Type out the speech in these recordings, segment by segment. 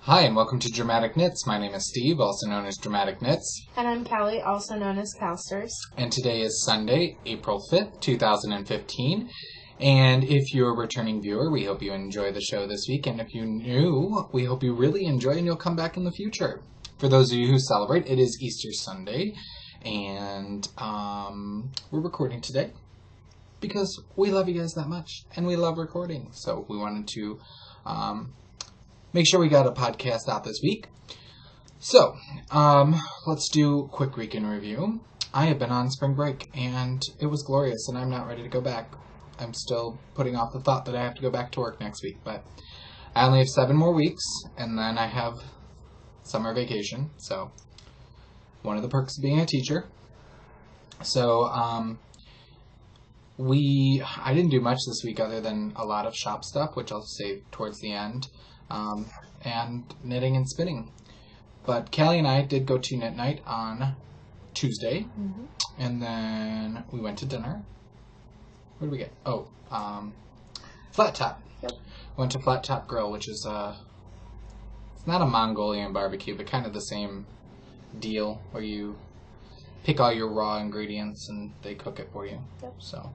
Hi, and welcome to Dramatic Knits. My name is Steve, also known as Dramatic Knits. And I'm Callie, also known as Calsters. And today is Sunday, April 5th, 2015. And if you're a returning viewer, we hope you enjoy the show this week. And if you're new, we hope you really enjoy and you'll come back in the future. For those of you who celebrate, it is Easter Sunday. And we're recording today because we love you guys that much. And we love recording. So we wanted to make sure we got a podcast out this week. So, let's do a quick week in review. I have been on spring break, and it was glorious, and I'm not ready to go back. I'm still putting off the thought that I have to go back to work next week, but I only have 7 more weeks, and then I have summer vacation, so one of the perks of being a teacher. So, I didn't do much this week other than a lot of shop stuff, which I'll save towards the end. And knitting and spinning. But Callie and I did go to knit night on Tuesday, and then we went to dinner. What did we get? Oh, Flat Top. Yep. Went to Flat Top Grill, which is it's not a Mongolian barbecue, but kind of the same deal where you pick all your raw ingredients and they cook it for you. Yep. So,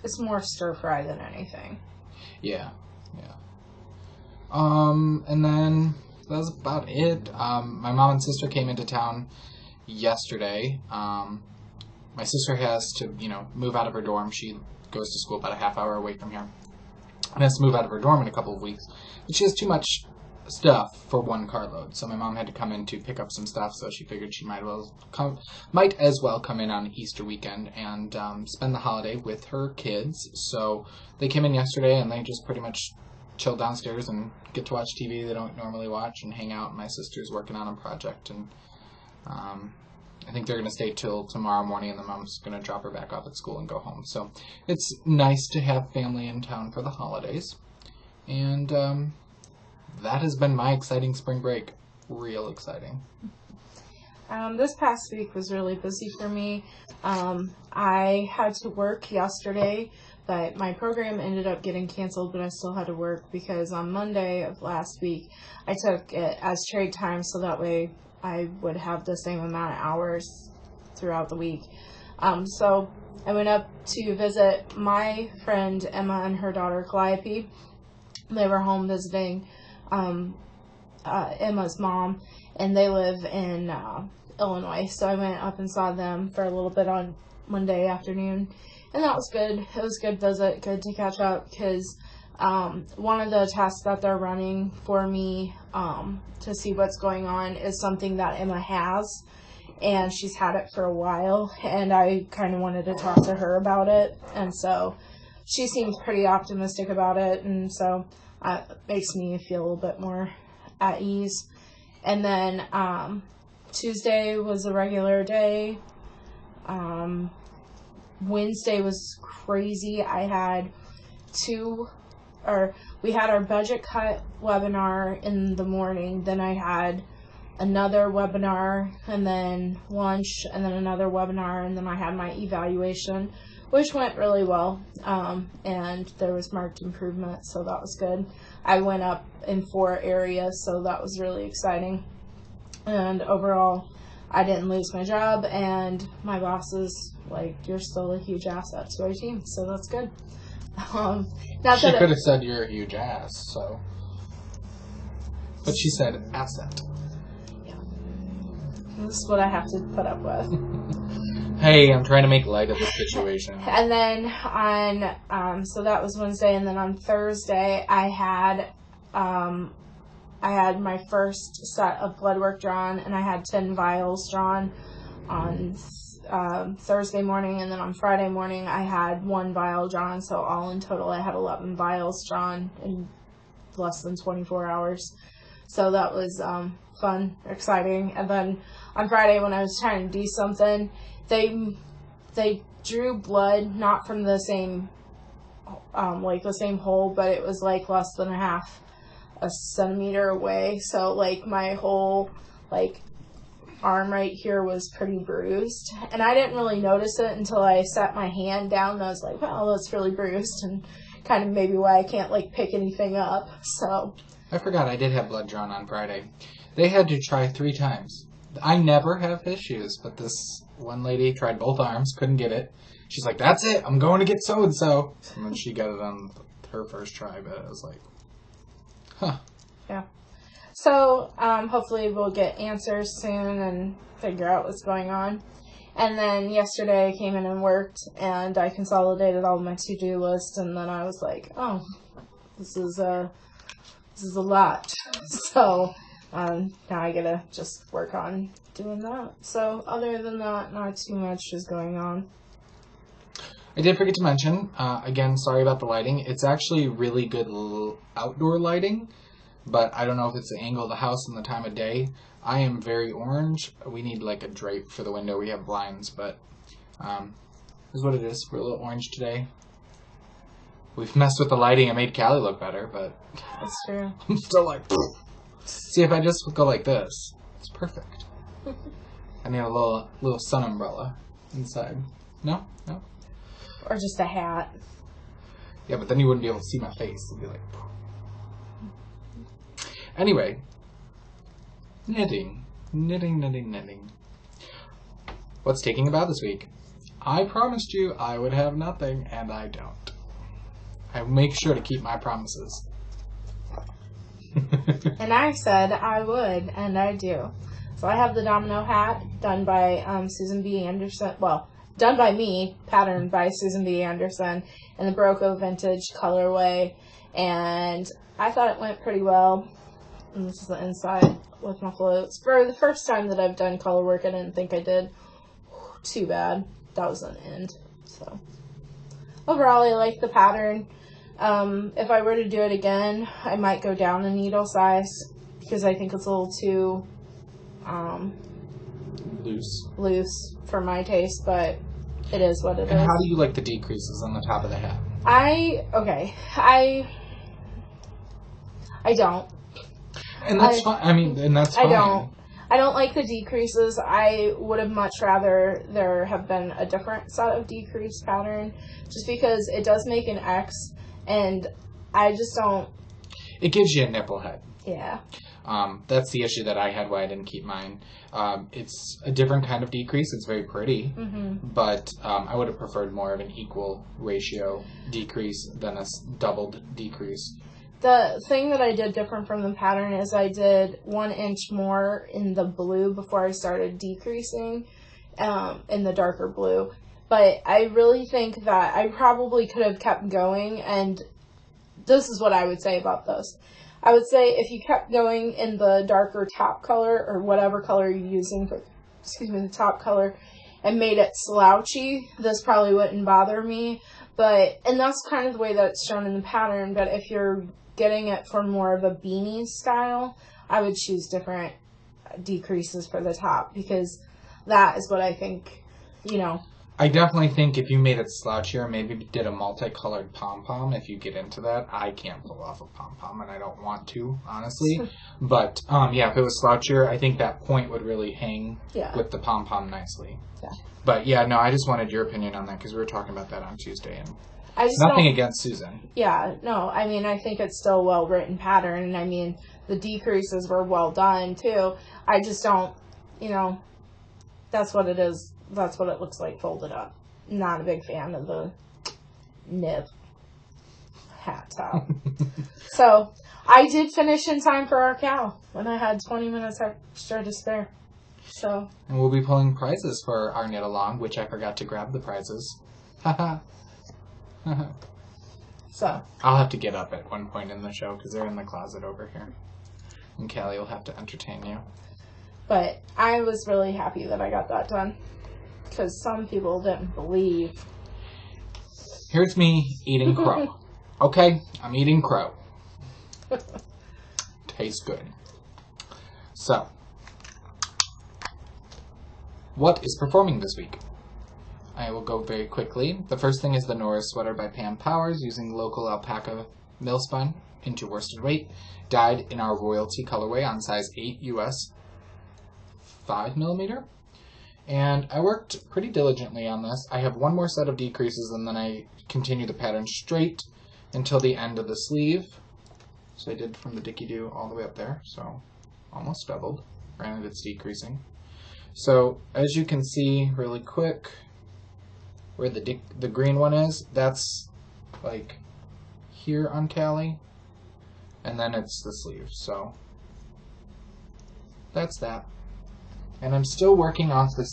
It's more stir fry than anything. yeah. And then that was about it. My mom and sister came into town yesterday. My sister has to, move out of her dorm. She goes to school about a half hour away from here. And has to move out of her dorm in a couple of weeks. But she has too much stuff for one carload. So my mom had to come in to pick up some stuff, so she figured she might as well come in on Easter weekend and spend the holiday with her kids. So they came in yesterday and they just pretty much chill downstairs and get to watch TV they don't normally watch and hang out. My sister's working on a project, and I think they're going to stay till tomorrow morning, and the mom's going to drop her back off at school and go home. So it's nice to have family in town for the holidays. And that has been my exciting spring break. Real exciting. This past week was really busy for me. I had to work yesterday, but my program ended up getting canceled, but I still had to work because on Monday of last week, I took it as trade time, so that way I would have the same amount of hours throughout the week. So I went up to visit my friend Emma and her daughter Calliope. They were home visiting Emma's mom, and they live in Illinois, so I went up and saw them for a little bit on Monday afternoon. And that was good. It was a good visit, good to catch up, because one of the tasks that they're running for me to see what's going on is something that Emma has, and she's had it for a while, and I kind of wanted to talk to her about it, and so she seems pretty optimistic about it, and so it makes me feel a little bit more at ease. And then Tuesday was a regular day. Wednesday was crazy. We had our budget cut webinar in the morning. Then I had another webinar, and then lunch, and then another webinar, and then I had my evaluation, which went really well. And there was marked improvement, so that was good. I went up in 4 areas, so that was really exciting. And overall, I didn't lose my job, and my boss is like, you're still a huge asset to our team, so that's good. She could have said you're a huge ass, so. But she said asset. Yeah. This is what I have to put up with. Hey, I'm trying to make light of the situation. And then so that was Wednesday, and then on Thursday, I had my first set of blood work drawn, and I had 10 vials drawn on Thursday morning, and then on Friday morning I had 1 vial drawn, so all in total I had 11 vials drawn in less than 24 hours. So that was fun, exciting. And then on Friday, when I was trying to do something, they drew blood, not from the same the same hole, but it was like less than a centimeter away, so like my whole arm right here was pretty bruised, and I didn't really notice it until I set my hand down and I was like, wow, that's really bruised, and kind of maybe why I can't, like, pick anything up. So. I forgot I did have blood drawn on Friday. They had to try 3 times. I never have issues, but this one lady tried both arms, couldn't get it. She's like, that's it, I'm going to get so-and-so. And then she got it on her first try, but I was like, huh. Yeah. So, hopefully we'll get answers soon and figure out what's going on. And then yesterday I came in and worked, and I consolidated all of my to-do lists, and then I was like, oh, this is a lot. So, now I gotta just work on doing that. So, other than that, not too much is going on. I did forget to mention, again, sorry about the lighting. It's actually really good outdoor lighting, but I don't know if it's the angle of the house and the time of day. I am very orange. We need like a drape for the window. We have blinds, but is what it is. We're a little orange today. We've messed with the lighting and made Callie look better, but That's true. I'm still like, see, if I just go like this, it's perfect. I need a little sun umbrella inside. No? Or just a hat. Yeah, but then you wouldn't be able to see my face. It'd be like... Anyway. Knitting. What's taking about this week? I promised you I would have nothing, and I don't. I make sure to keep my promises. And I said I would, and I do. So I have the domino hat done by Susan B. Anderson. Well, done by me, patterned by Susan B. Anderson in the Barocco Vintage colorway. And I thought it went pretty well. And this is the inside with my floats. For the first time that I've done color work, I didn't think I did too bad. That was an end. So overall, I like the pattern. If I were to do it again, I might go down a needle size because I think it's a little too loose for my taste, but it is what it is. And how do you like the decreases on the top of the hat? I don't. And that's fine. I mean, and that's fine. I don't like the decreases. I would have much rather there have been a different set of decrease pattern, just because it does make an X, and I just don't. It gives you a nipple head. Yeah. That's the issue that I had why I didn't keep mine. It's a different kind of decrease. It's very pretty, but I would have preferred more of an equal ratio decrease than a doubled decrease. The thing that I did different from the pattern is I did 1 inch more in the blue before I started decreasing in the darker blue. But I really think that I probably could have kept going, and this is what I would say about this. I would say if you kept going in the darker top color, or whatever color you're using for, the top color, and made it slouchy, this probably wouldn't bother me. And that's kind of the way that it's shown in the pattern, but if you're getting it for more of a beanie style, I would choose different decreases for the top, because that is what I think, I definitely think if you made it slouchier, maybe did a multicolored pom-pom, if you get into that. I can't pull off a pom-pom, and I don't want to, honestly. But, if it was slouchier, I think that point would really hang with the pom-pom nicely. Yeah. But, I just wanted your opinion on that, because we were talking about that on Tuesday, and nothing against Susan. Yeah, no, I think it's still a well-written pattern, and the decreases were well done, too. I just don't, that's what it is. That's what it looks like folded up. Not a big fan of the nib hat top. So, I did finish in time for our cow when I had 20 minutes extra to spare. So. And we'll be pulling prizes for our knit along, which I forgot to grab the prizes. Haha. So. I'll have to get up at one point in the show because they're in the closet over here. And Callie will have to entertain you. But I was really happy that I got that done. Because some people didn't believe. Here's me eating crow. Okay, I'm eating crow. Tastes good. So, what is performing this week? I will go very quickly. The first thing is the Norris sweater by Pam Powers, using local alpaca millspun into worsted weight, dyed in our royalty colorway on size 8 US 5mm. And I worked pretty diligently on this. I have one more set of decreases, and then I continue the pattern straight until the end of the sleeve. So I did from the Dicky-Doo all the way up there, so almost doubled. Granted, it's decreasing. So as you can see really quick, where the green one is, that's like here on Callie, and then it's the sleeve. So that's that. And I'm still working off the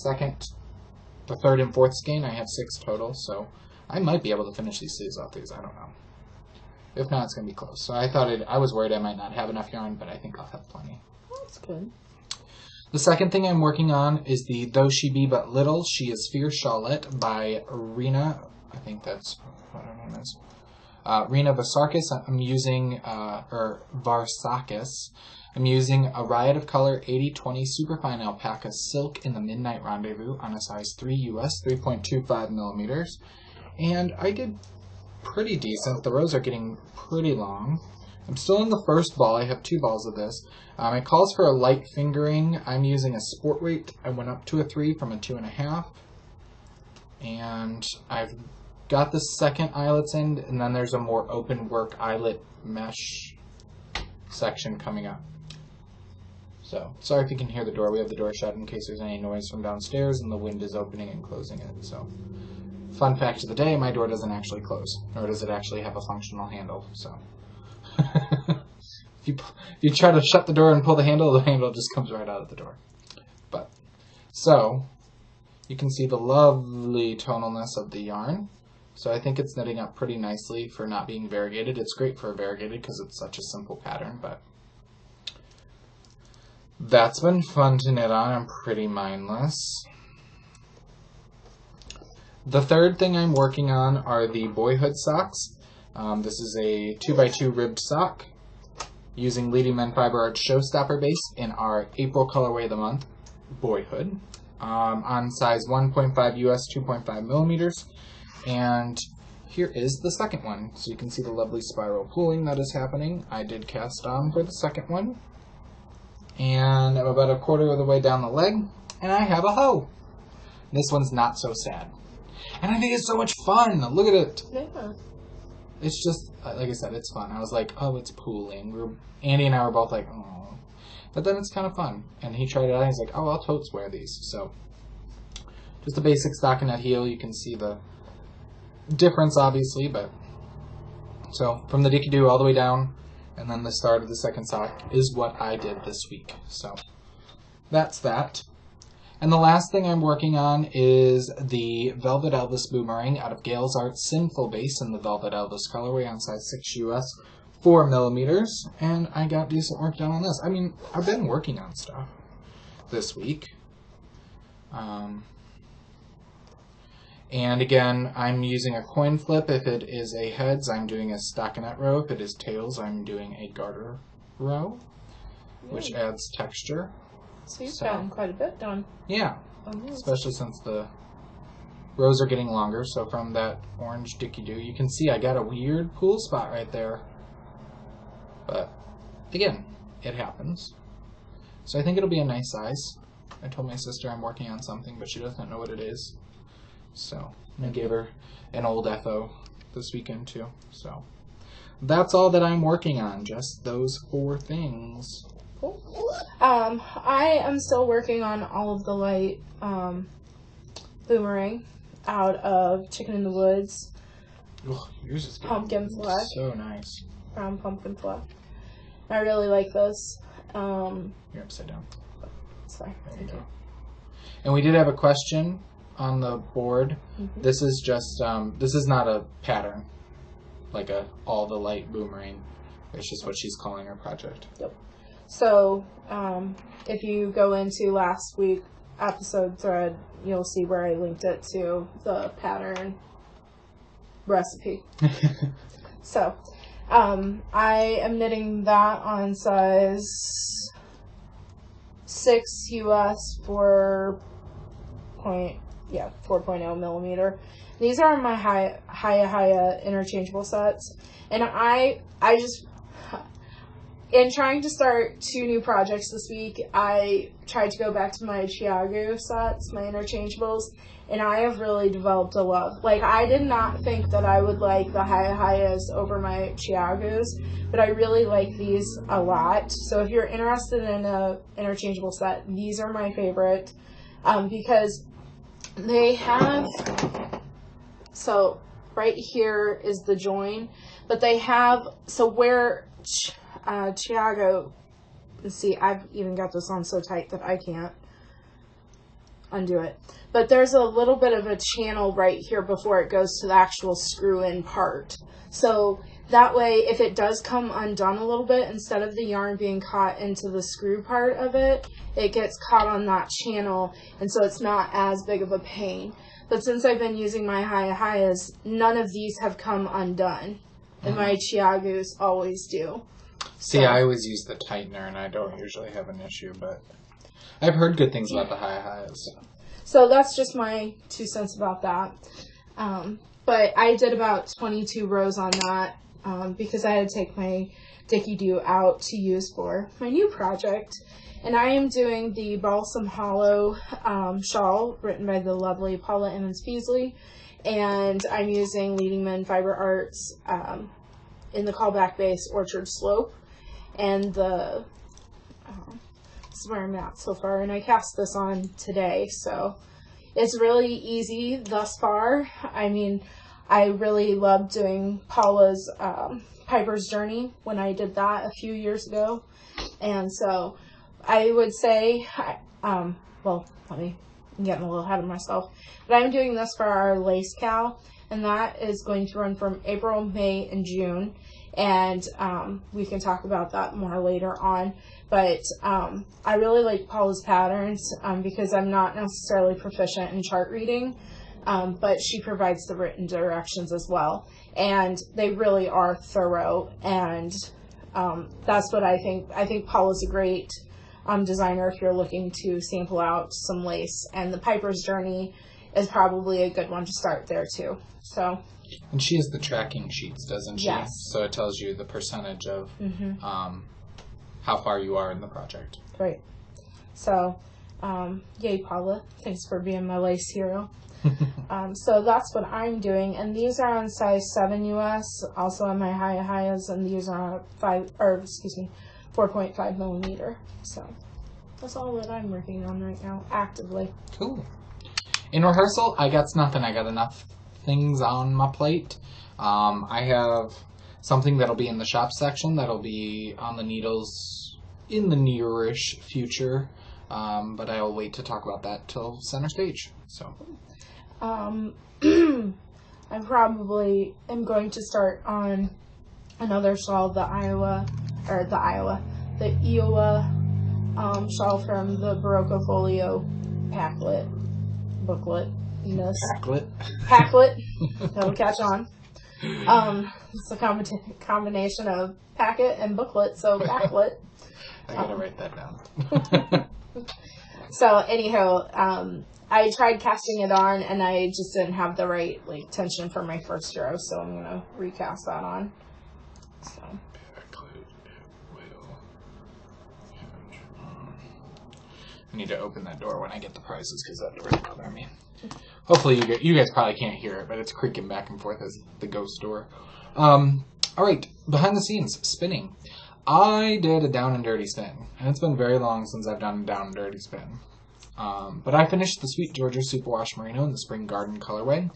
third and fourth skein. I have 6 total, so I might be able to finish these sleeves off these. I don't know. If not, it's going to be close. So I was worried I might not have enough yarn, but I think I'll have plenty. That's good. The second thing I'm working on is the Though She Be But Little, She Is Fierce Shawlette by Rena. I think that's what her name is. Rena Varsakis. I'm using, Varsakis. I'm using a Riot of Color 80/20 Superfine Alpaca Silk in the Midnight Rendezvous on a size 3 US, 3.25 millimeters. And I did pretty decent. The rows are getting pretty long. I'm still in the first ball. I have 2 balls of this. It calls for a light fingering. I'm using a sport weight. I went up to a 3 from a 2.5. And I've got the second eyelets in, and then there's a more open work eyelet mesh section coming up. So, sorry if you can hear the door. We have the door shut in case there's any noise from downstairs, and the wind is opening and closing it. So, fun fact of the day, my door doesn't actually close, nor does it actually have a functional handle. So, if you try to shut the door and pull the handle just comes right out of the door. But, so, you can see the lovely tonalness of the yarn. So I think it's knitting up pretty nicely for not being variegated. It's great for variegated because it's such a simple pattern, but that's been fun to knit on. I'm pretty mindless. The third thing I'm working on are the boyhood socks. This is a 2x2 ribbed sock using Leading Men Fiber Arts Showstopper base in our April colorway of the month, Boyhood, on size 1.5 US, 2.5 millimeters. And here is the second one. So you can see the lovely spiral pooling that is happening. I did cast on for the second one. And I'm about a quarter of the way down the leg, and I have a hoe. This one's not so sad. And I think it's so much fun. Look at it. Yeah. It's just, like I said, it's fun. I was like, oh, it's pooling. Andy and I were both like, oh. But then it's kind of fun. And he tried it out, and he's like, oh, I'll totes wear these. So, just a basic stockinette heel. You can see the difference, obviously, but so from the Dicky-Doo all the way down, and then the start of the second sock is what I did this week. So that's that. And the last thing I'm working on is the Velvet Elvis Boomerang out of Gales Art Sinful Base in the Velvet Elvis colorway on size 6 US, 4 millimeters, and I got decent work done on this. I mean, I've been working on stuff this week. And again, I'm using a coin flip. If it is a heads, I'm doing a stockinette row. If it is tails, I'm doing a garter row, which adds texture. So you've gotten quite a bit done. Yeah, especially since the rows are getting longer. So from that orange Dicky-Doo, you can see I got a weird pool spot right there. But again, it happens. So I think it'll be a nice size. I told my sister I'm working on something, but she doesn't know what it is. So I gave her an old FO this weekend too. So that's all that I'm working on, just those 4 things. Cool. I am still working on all of the light boomerang out of Chicken in the Woods. Oh, yours is pumpkin fleck. So nice. Brown pumpkin fleck. I really like this. You're upside down. Sorry. There you go. And we did have a question on the board. Mm-hmm. This is just this is not a pattern like a all the light boomerang. It's just what she's calling her project. Yep. So if you go into last week's episode thread, you'll see where I linked it to the pattern recipe. So I am knitting that on size 6 US 4.0 millimeter. These are my Haya interchangeable sets, and I just, in trying to start 2 new projects this week, I tried to go back to my Chiago sets, my interchangeables, and I have really developed a love. Like, I did not think that I would like the Hiahayas over my Chiagos, but I really like these a lot. So if you're interested in a interchangeable set, these are my favorite, because they have, so right here is the join, but they have, so where Chiago, let's see, I've even got this on so tight that I can't undo it. But there's a little bit of a channel right here before it goes to the actual screw-in part. So that way, if it does come undone a little bit, instead of the yarn being caught into the screw part of it, it gets caught on that channel, and so it's not as big of a pain. But since I've been using my Hiahayas, none of these have come undone. And my Chiagos always do. See, I always use the tightener, and I don't usually have an issue, but I've heard good things about the Hiahayas. So that's just my 2 cents about that. But I did about 22 rows on that because I had to take my Dicky Doo out to use for my new project. And I am doing the Balsam Hollow shawl written by the lovely Paula Emmons Beasley. And I'm using Leading Men Fiber Arts in the callback base Orchard Slope. And the this is where I'm at so far, and I cast this on today, so it's really easy thus far. I mean, I really loved doing Paula's Piper's Journey when I did that a few years ago, and so I would say, well, I'm getting a little ahead of myself, but I'm doing this for our lace cow, and that is going to run from April, May, and June. And we can talk about that more later on. But I really like Paula's patterns because I'm not necessarily proficient in chart reading, but she provides the written directions as well. And they really are thorough, and that's what I think. I think Paula's a great designer if you're looking to sample out some lace. And the Piper's Journey is probably a good one to start there too. So. And she has the tracking sheets, doesn't she? Yes. So it tells you the percentage of how far you are in the project. Right. So, yay, Paula. Thanks for being my lace hero. So that's what I'm doing. And these are on size 7 US, also on my Hiahayas, and these are 4.5 millimeter. So that's all that I'm working on right now, actively. Cool. In rehearsal, I got nothing. I got enough things on my plate. I have something that'll be in the shop section that'll be on the needles in the nearish future, but I'll wait to talk about that till center stage. So I probably am going to start on another shawl, the Iowa shawl from the Barocco Folio booklet. Packlet. That'll catch on. It's a combination of packet and booklet, so packlet. I gotta write that down. So anyhow, I tried casting it on, and I just didn't have the right tension for my first row, so I'm gonna recast that on. So. I need to open that door when I get the prizes because that door is bothering me. Hopefully you guys probably can't hear it, but it's creaking back and forth as the ghost door. Alright, behind the scenes, spinning. I did a down and dirty spin, and it's been very long since I've done a down and dirty spin. But I finished the Sweet Georgia Superwash Merino in the Spring Garden colorway,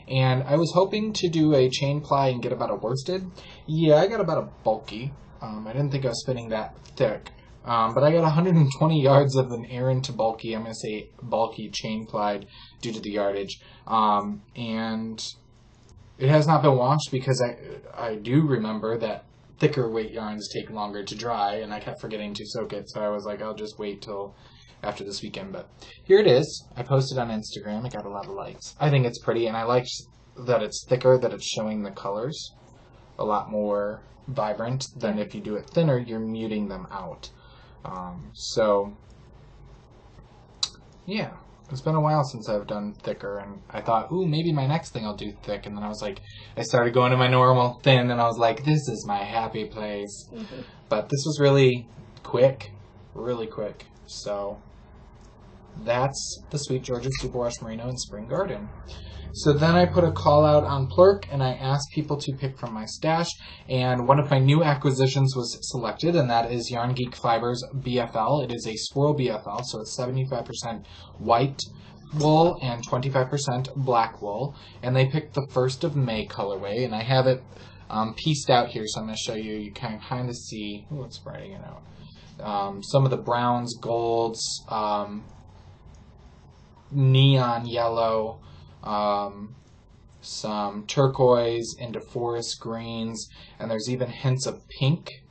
and I was hoping to do a chain ply and get about a worsted. Yeah, I got about a bulky. I didn't think I was spinning that thick. But I got 120 yards of an Aran to bulky, I'm going to say bulky chain plied due to the yardage. And it has not been washed because I do remember that thicker weight yarns take longer to dry, and I kept forgetting to soak it, so I was like, I'll just wait till after this weekend. But here it is. I posted on Instagram. It got a lot of likes. I think it's pretty, and I like that it's thicker, that it's showing the colors a lot more vibrant than if you do it thinner, you're muting them out. So, yeah, it's been a while since I've done thicker, and I thought, ooh, maybe my next thing I'll do thick, and then I was like, I started going to my normal thin, and I was like, this is my happy place. But this was really quick, so that's the Sweet Georgia Superwash Merino in Spring Garden. So then I put a call out on Plurk, and I asked people to pick from my stash, and one of my new acquisitions was selected, and that is Yarn Geek Fibers BFL. It is a swirl BFL, so it's 75% white wool and 25% black wool, and they picked the 1st of May colorway, and I have it pieced out here, so I'm going to show you. You can kind of see, it's spreading it out. Some of the browns, golds, neon yellow, some turquoise into forest greens, and there's even hints of pink.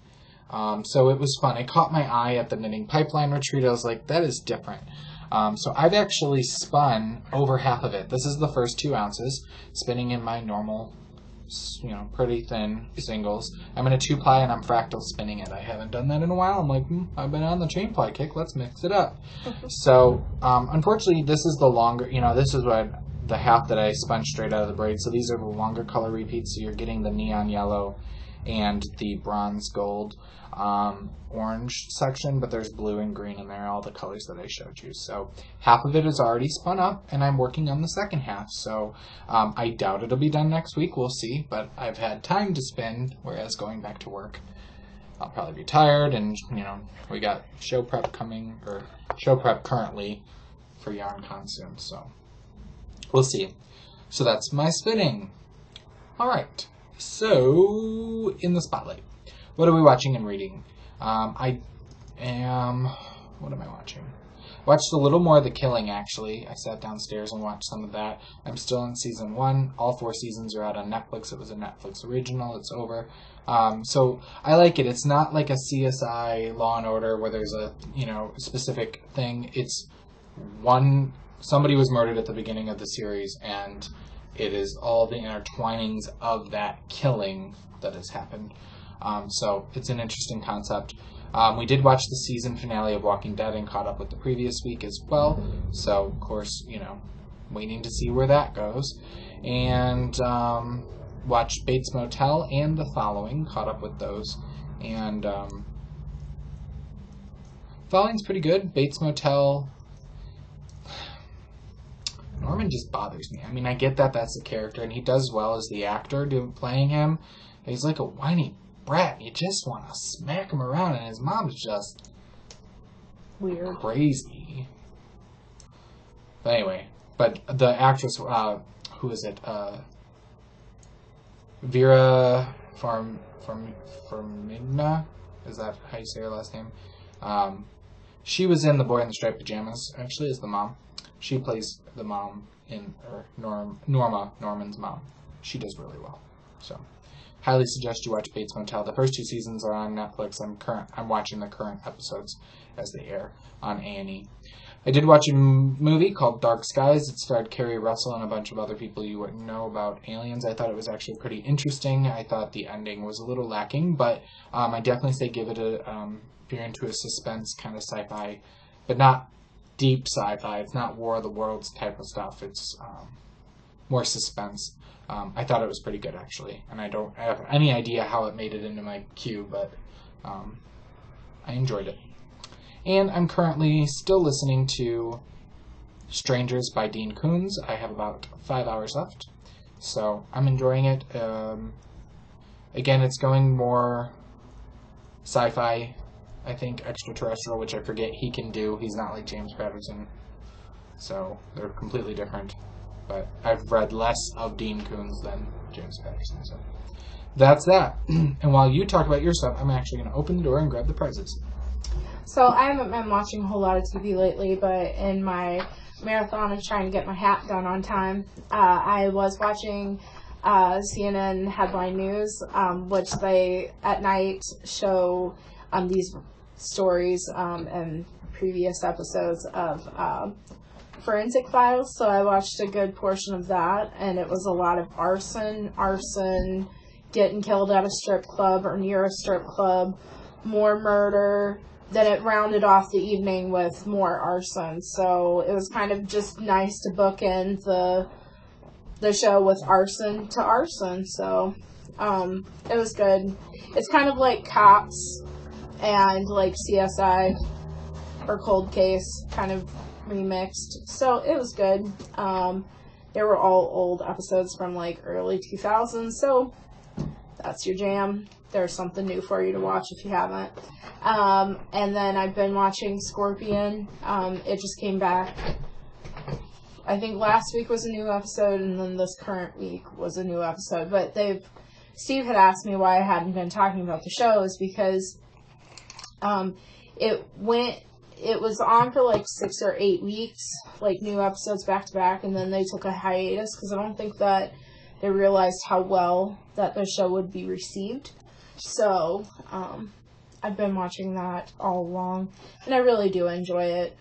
So it was fun. It caught my eye at the Knitting Pipeline retreat. I was like, that is different. So I've actually spun over half of it. This is the first 2 ounces, spinning in my normal, pretty thin singles. I'm in a 2-ply and I'm fractal spinning it. I haven't done that in a while. I'm like, I've been on the chain ply kick. Let's mix it up. So unfortunately, this is the longer, this is what the half that I spun straight out of the braid. So these are the longer color repeats. So you're getting the neon yellow and the bronze gold orange section, but there's blue and green in there, all the colors that I showed you. So half of it is already spun up, and I'm working on the second half. So I doubt it'll be done next week. We'll see, but I've had time to spin, whereas going back to work, I'll probably be tired, and we got show prep currently for YarnCon soon, so we'll see. So that's my spinning. All right. So, in the spotlight, what are we watching and reading? What am I watching? Watched a little more of The Killing, actually. I sat downstairs and watched some of that. I'm still in season 1. All 4 seasons are out on Netflix. It was a Netflix original. It's over. So I like it. It's not like a CSI Law and Order where there's a, specific thing. It's somebody was murdered at the beginning of the series, and it is all the intertwinings of that killing that has happened. So it's an interesting concept. We did watch the season finale of Walking Dead and caught up with the previous week as well. So, of course, waiting to see where that goes. And watched Bates Motel and The Following, caught up with those. And Following's pretty good. Bates Motel, Norman just bothers me. I mean, I get that that's the character, and he does well as the actor playing him. He's like a whiny brat. You just want to smack him around, and his mom's just weird, crazy. But anyway, the actress, who is it? Vera Farmiga? Is that how you say her last name? She was in The Boy in the Striped Pajamas, actually, as the mom. She plays the mom Norman's mom. She does really well. So, highly suggest you watch Bates Motel. The first 2 seasons are on Netflix. I'm watching the current episodes as they air on A&E. I did watch a movie called Dark Skies. It starred Kerry Russell and a bunch of other people you wouldn't know about aliens. I thought it was actually pretty interesting. I thought the ending was a little lacking, but I definitely say give it a, if you're into a suspense kind of sci-fi, but not deep sci-fi. It's not War of the Worlds type of stuff. It's more suspense. I thought it was pretty good, actually, and I don't have any idea how it made it into my queue, but I enjoyed it. And I'm currently still listening to Strangers by Dean Koontz. I have about 5 hours left, so I'm enjoying it. Again, it's going more sci-fi, I think, extraterrestrial, which I forget he can do. He's not like James Patterson, so they're completely different. But I've read less of Dean Koontz than James Patterson, so that's that. And while you talk about your stuff, I'm actually going to open the door and grab the prizes. So I haven't been watching a whole lot of TV lately, but in my marathon of trying to get my hat done on time, I was watching CNN Headline News, which they at night show these stories and previous episodes of Forensic Files. So I watched a good portion of that, and it was a lot of arson, getting killed at a strip club or near a strip club, more murder. Then it rounded off the evening with more arson. So it was kind of just nice to bookend the show with arson to arson. So it was good. It's kind of like Cops and like CSI or Cold Case kind of remixed. So it was good. They were all old episodes from like early 2000s. So that's your jam. There's something new for you to watch if you haven't. And then I've been watching Scorpion. It just came back. I think last week was a new episode, and then this current week was a new episode. But Steve had asked me why I hadn't been talking about the show, is because it was on for like 6 or 8 weeks, like new episodes back to back, and then they took a hiatus because I don't think that they realized how well that the show would be received. So I've been watching that all along, and I really do enjoy it.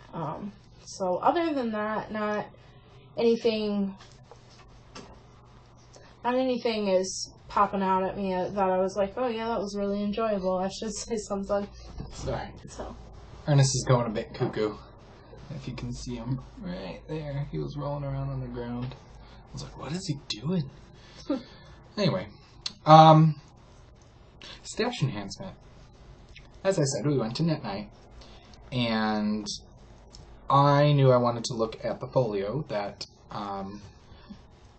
So other than that, not anything is popping out at me that I was like, oh yeah, that was really enjoyable. I should say something. Sorry. So Ernest is going a bit cuckoo. If you can see him right there, he was rolling around on the ground. I was like, what is he doing? Anyway, stash enhancement. As I said, we went to Knit Night, and I knew I wanted to look at the folio that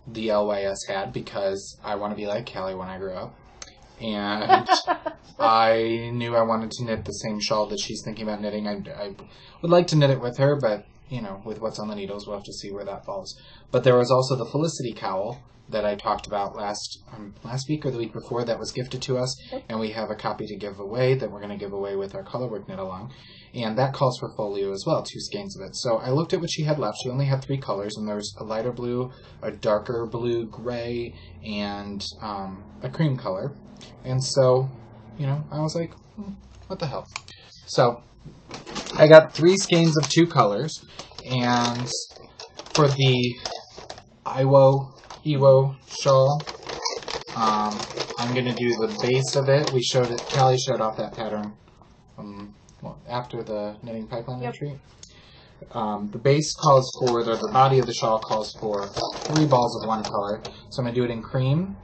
the LYS had, because I want to be like Callie when I grow up. And I knew I wanted to knit the same shawl that she's thinking about knitting. I would like to knit it with her, but, you know, with what's on the needles, we'll have to see where that falls. But there was also the Felicity cowl that I talked about last week or the week before that was gifted to us, and we have a copy to give away that we're going to give away with our colorwork knit along, and that calls for folio as well, 2 skeins of it. So I looked at what she had left. She only had 3 colors, and there's a lighter blue, a darker blue, gray, and a cream color. And so, you know, I was like, what the hell? So I got 3 skeins of 2 colors, and for the Iwo shawl, I'm going to do the base of it. Callie showed off that pattern after the Knitting Pipeline retreat. The base calls for, the body of the shawl calls for 3 balls of one color. So I'm going to do it in cream,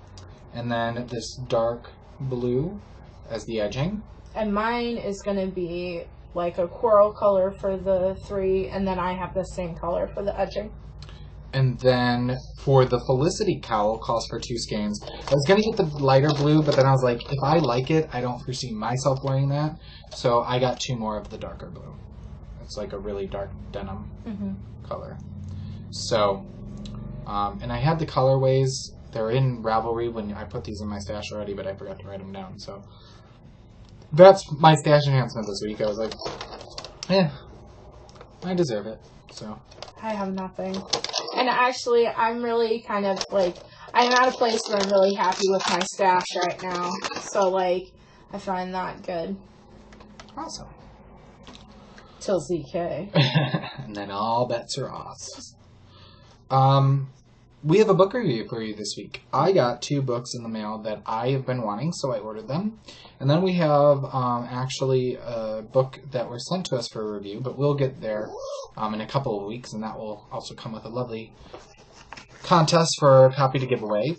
and then this dark blue as the edging. And mine is going to be like a coral color for the 3, and then I have the same color for the edging. And then for the Felicity cowl, calls for 2 skeins. I was going to get the lighter blue, but then I was like, if I like it, I don't foresee myself wearing that. So I got 2 more of the darker blue. It's like a really dark denim color. So, and I had the colorways. They're in Ravelry when I put these in my stash already, but I forgot to write them down. So that's my stash enhancement this week. I was like, yeah, I deserve it. So I have nothing. And actually, I'm really kind of like, I'm at a place where I'm really happy with my stash right now. So, like, I find that good. Awesome. Till ZK. And then all bets are off. We have a book review for you this week. I got 2 books in the mail that I have been wanting, so I ordered them. And then we have actually a book that was sent to us for a review, but we'll get there in a couple of weeks, and that will also come with a lovely contest for a copy to give away.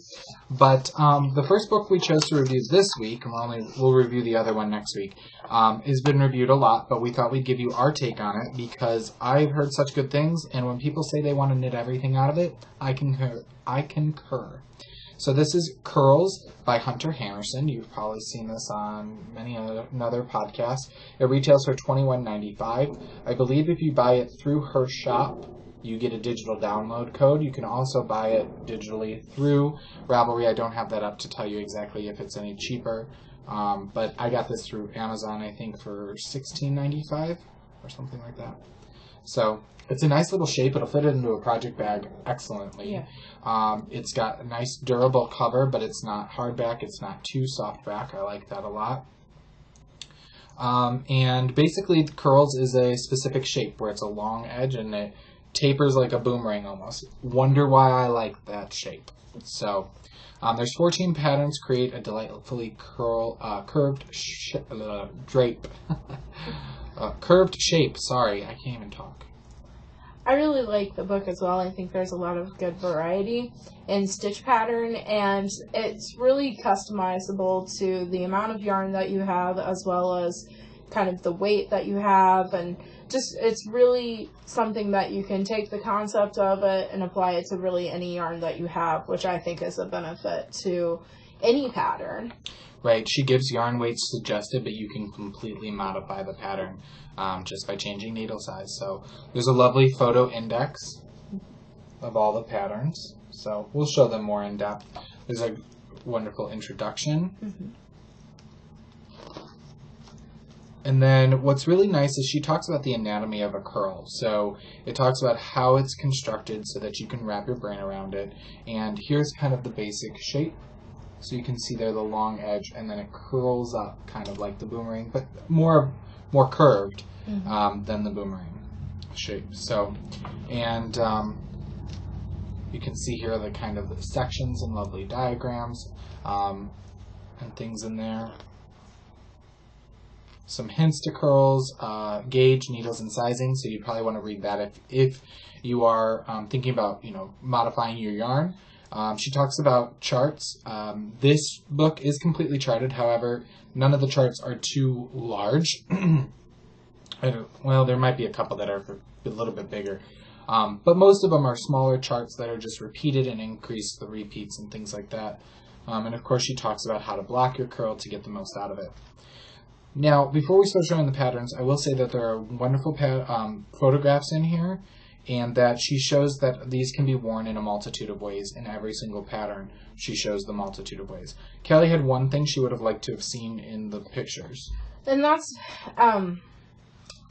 But the first book we chose to review this week, and we'll review the other one next week, has been reviewed a lot, but we thought we'd give you our take on it because I've heard such good things, and when people say they want to knit everything out of it, I concur. So this is Curls by Hunter Hammerson. You've probably seen this on many another podcast. It retails for $21.95. I believe if you buy it through her shop, you get a digital download code. You can also buy it digitally through Ravelry. I don't have that up to tell you exactly if it's any cheaper, but I got this through Amazon, I think, for $16.95 or something like that. So it's a nice little shape. It'll fit it into a project bag excellently. Yeah. It's got a nice durable cover, but it's not hardback. It's not too soft back. I like that a lot. And basically, Curls is a specific shape where it's a long edge and it tapers like a boomerang almost. Wonder why I like that shape. So there's 14 patterns. Create a delightfully curved drape. Curved shape. Sorry, I can't even talk. I really like the book as well. I think there's a lot of good variety in stitch pattern, and it's really customizable to the amount of yarn that you have, as well as kind of the weight that you have, and just it's really something that you can take the concept of it and apply it to really any yarn that you have, which I think is a benefit to any pattern. Right, she gives yarn weights suggested, but you can completely modify the pattern just by changing needle size. So there's a lovely photo index of all the patterns. So we'll show them more in depth. There's a wonderful introduction. Mm-hmm. And then what's really nice is she talks about the anatomy of a curl. So it talks about how it's constructed so that you can wrap your brain around it. And here's kind of the basic shape. So you can see there the long edge, and then it curls up kind of like the boomerang, but more curved than the boomerang shape. So, and you can see here the kind of the sections and lovely diagrams and things in there. Some hints to curls, gauge, needles, and sizing. So you probably want to read that if you are thinking about modifying your yarn. She talks about charts. This book is completely charted. However, none of the charts are too large. Well, there might be a couple that are a little bit bigger. But most of them are smaller charts that are just repeated and increase the repeats and things like that. And of course, she talks about how to block your curl to get the most out of it. Now, before we start showing the patterns, I will say that there are wonderful photographs in here, and that she shows that these can be worn in a multitude of ways. In every single pattern, she shows the multitude of ways. Kelly had one thing she would have liked to have seen in the pictures. And that's,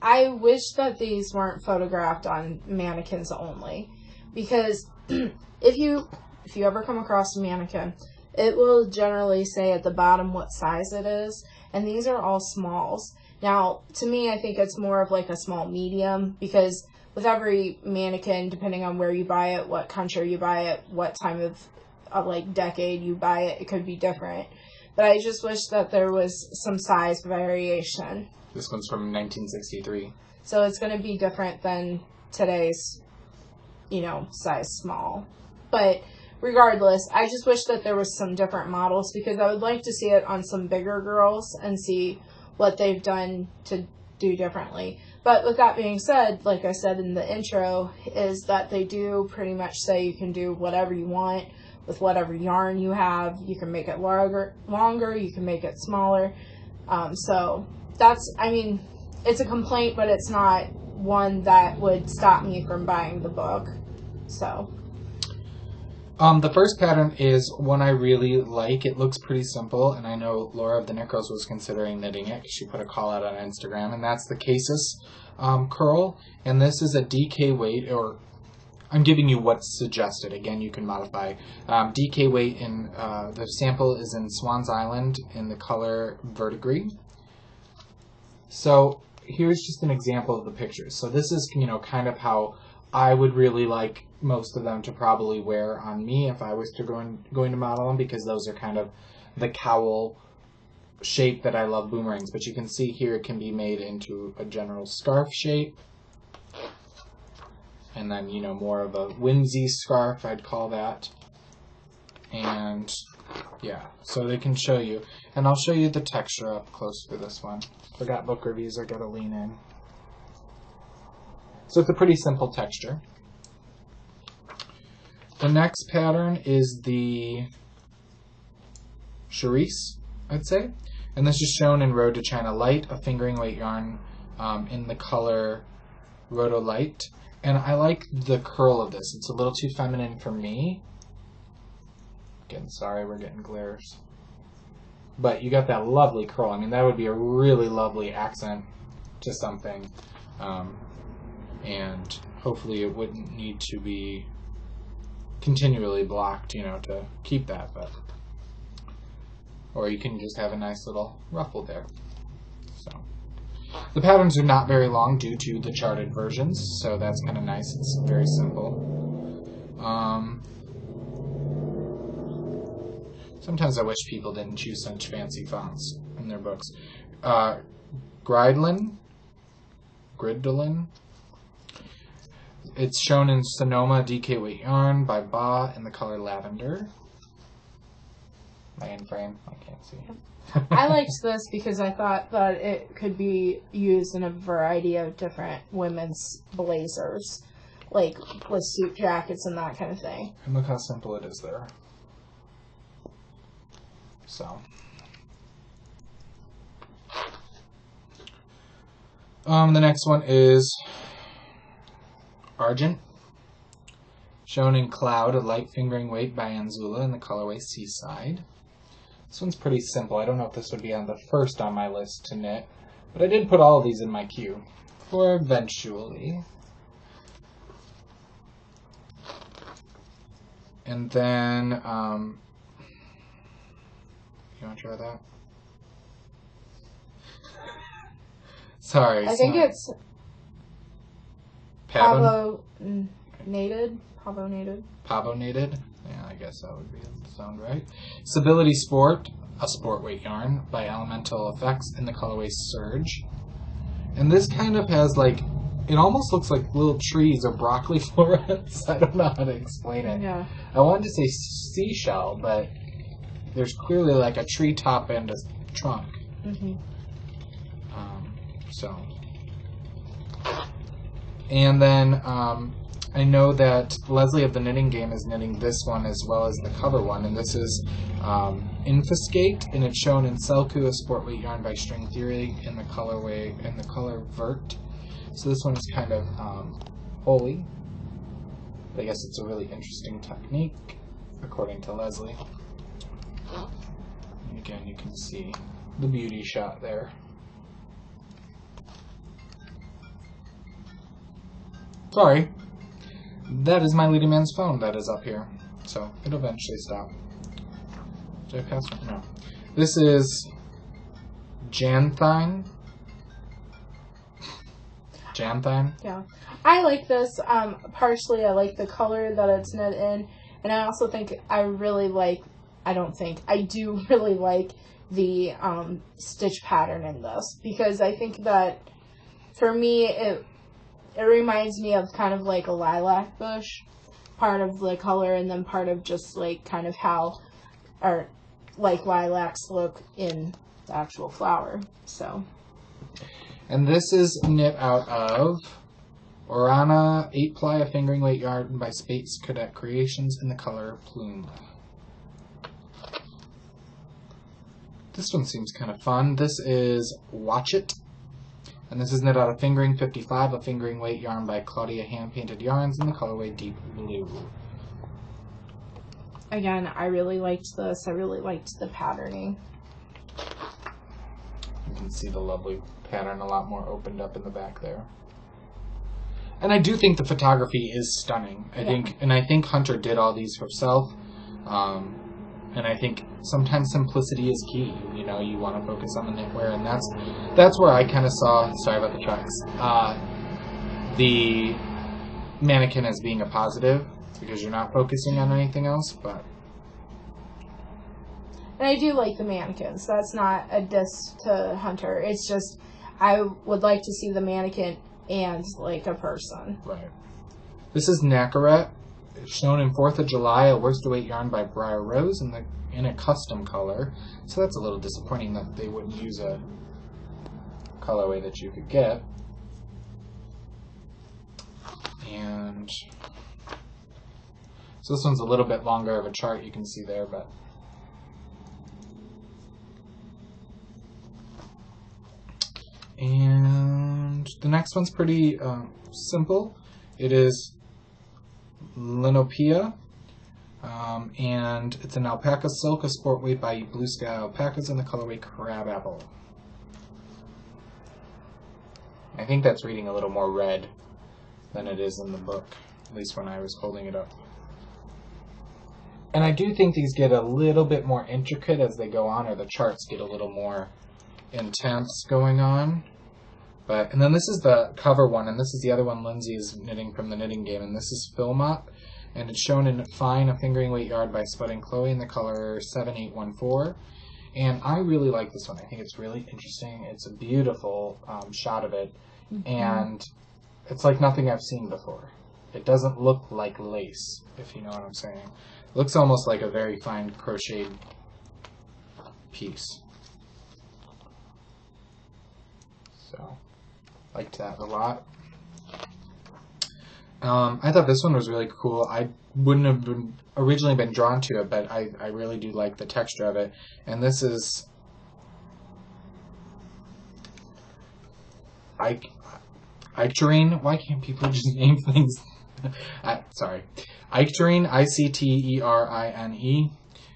I wish that these weren't photographed on mannequins only. Because if you ever come across a mannequin, it will generally say at the bottom what size it is. And these are all smalls. Now, to me, I think it's more of like a small medium, because with every mannequin, depending on where you buy it, what country you buy it, what time of like decade you buy it, it could be different. But I just wish that there was some size variation. This one's from 1963. So it's going to be different than today's, size small. But regardless, I just wish that there was some different models, because I would like to see it on some bigger girls and see what they've done to do differently. But with that being said, like I said in the intro, is that they do pretty much say you can do whatever you want with whatever yarn you have. You can make it longer, you can make it smaller. So that's, it's a complaint, but it's not one that would stop me from buying the book. So the first pattern is one I really like. It looks pretty simple, and I know Laura of the Knit Girls was considering knitting it. She put a call out on Instagram, and that's the Casus curl. And this is a DK weight, or I'm giving you what's suggested. Again, you can modify. DK weight in the sample is in Swan's Island in the color Verdigris. So here's just an example of the pictures. So this is kind of how I would really like most of them to probably wear on me if I was to going to model them, because those are kind of the cowl shape that I love boomerangs. But you can see here it can be made into a general scarf shape, and then more of a whimsy scarf, I'd call that. And yeah, so they can show you, and I'll show you the texture up close for this one. Forgot book reviews, I gotta lean in. So it's a pretty simple texture. The next pattern is the Charisse, I'd say. And this is shown in Road to China Light, a fingering weight yarn in the color Rhodo Light. And I like the curl of this. It's a little too feminine for me. Again, sorry, we're getting glares. But you got that lovely curl. That would be a really lovely accent to something. And hopefully it wouldn't need to be continually blocked, to keep that, but or you can just have a nice little ruffle there. So the patterns are not very long due to the charted versions, so that's kind of nice. It's very simple. Sometimes I wish people didn't choose such fancy fonts in their books. Gridlin. It's shown in Sonoma DK weight yarn by Ba in the color Lavender. my in frame. I can't see. I liked this because I thought that it could be used in a variety of different women's blazers, like with suit jackets and that kind of thing. And look how simple it is there. So. The next one is Argent. Shown in Cloud, a light fingering weight by Anzula in the colorway Seaside. This one's pretty simple. I don't know if this would be on the first on my list to knit, but I did put all of these in my queue for eventually. And then, you want to try that? Sorry. I think it's pavonated. Pavonated? Yeah, I guess that would sound right. Stability Sport, a sport weight yarn by Elemental Effects in the colorway Surge. And this kind of has like, it almost looks like little trees or broccoli florets. I don't know how to explain it. Yeah. I wanted to say seashell, but there's clearly like a tree top and a trunk. Mm-hmm. And then I know that Leslie of the Knitting Game is knitting this one as well as the cover one, and this is Infuscate, and it's shown in Selku, a sport weight yarn by String Theory in the color Vert. So this one is kind of holy, but I guess it's a really interesting technique, according to Leslie. And again, you can see the beauty shot there. Sorry. That is my leading man's phone that is up here. So, it'll eventually stop. Did I pass it? No. This is Janthine. Janthine? Yeah. I like this. Partially, I like the color that it's knit in. And I also think I do really like the stitch pattern in this. Because I think that, for me, it reminds me of kind of like a lilac bush, part of the color and then part of just like kind of how, or like lilacs look in the actual flower. So. And this is knit out of Orana 8-ply, a fingering weight yarn by Space Cadet Creations in the color Plume. This one seems kind of fun. This is Watch It. And this is knit out of Fingering 55, a fingering weight yarn by Claudia Hand Painted Yarns in the colorway Deep Blue. Again, I really liked this. I really liked the patterning. You can see the lovely pattern a lot more opened up in the back there. And I do think the photography is stunning. I think Hunter did all these herself. And I think sometimes simplicity is key. You know, you want to focus on the knitwear, and that's where I kind of saw, sorry about the trucks, the mannequin as being a positive, because you're not focusing on anything else, but... And I do like the mannequins. That's not a diss to Hunter. It's just, I would like to see the mannequin and, like, a person. Right. This is Nakaret. Shown in 4th of July, a worsted weight yarn by Briar Rose in a custom color. So that's a little disappointing that they wouldn't use a colorway that you could get. And so this one's a little bit longer of a chart, you can see there, but and the next one's pretty simple. It is Linopia, and it's an alpaca silk, a sport weight by Blue Sky Alpacas in the colorway Crabapple. I think that's reading a little more red than it is in the book, at least when I was holding it up. And I do think these get a little bit more intricate as they go on, or the charts get a little more intense going on. And then this is the cover one, and this is the other one Lindsay is knitting from the Knitting Game, and this is Philmont, and it's shown in Fine, a fingering weight yarn by Spud and Chloe in the color 7814. And I really like this one. I think it's really interesting. It's a beautiful shot of it, and it's like nothing I've seen before. It doesn't look like lace, if you know what I'm saying. It looks almost like a very fine crocheted piece. So, liked that a lot. I thought this one was really cool. I wouldn't have originally been drawn to it, but I really do like the texture of it. And this is Icterine. Why can't people just name things? Sorry. Icterine, Icterine,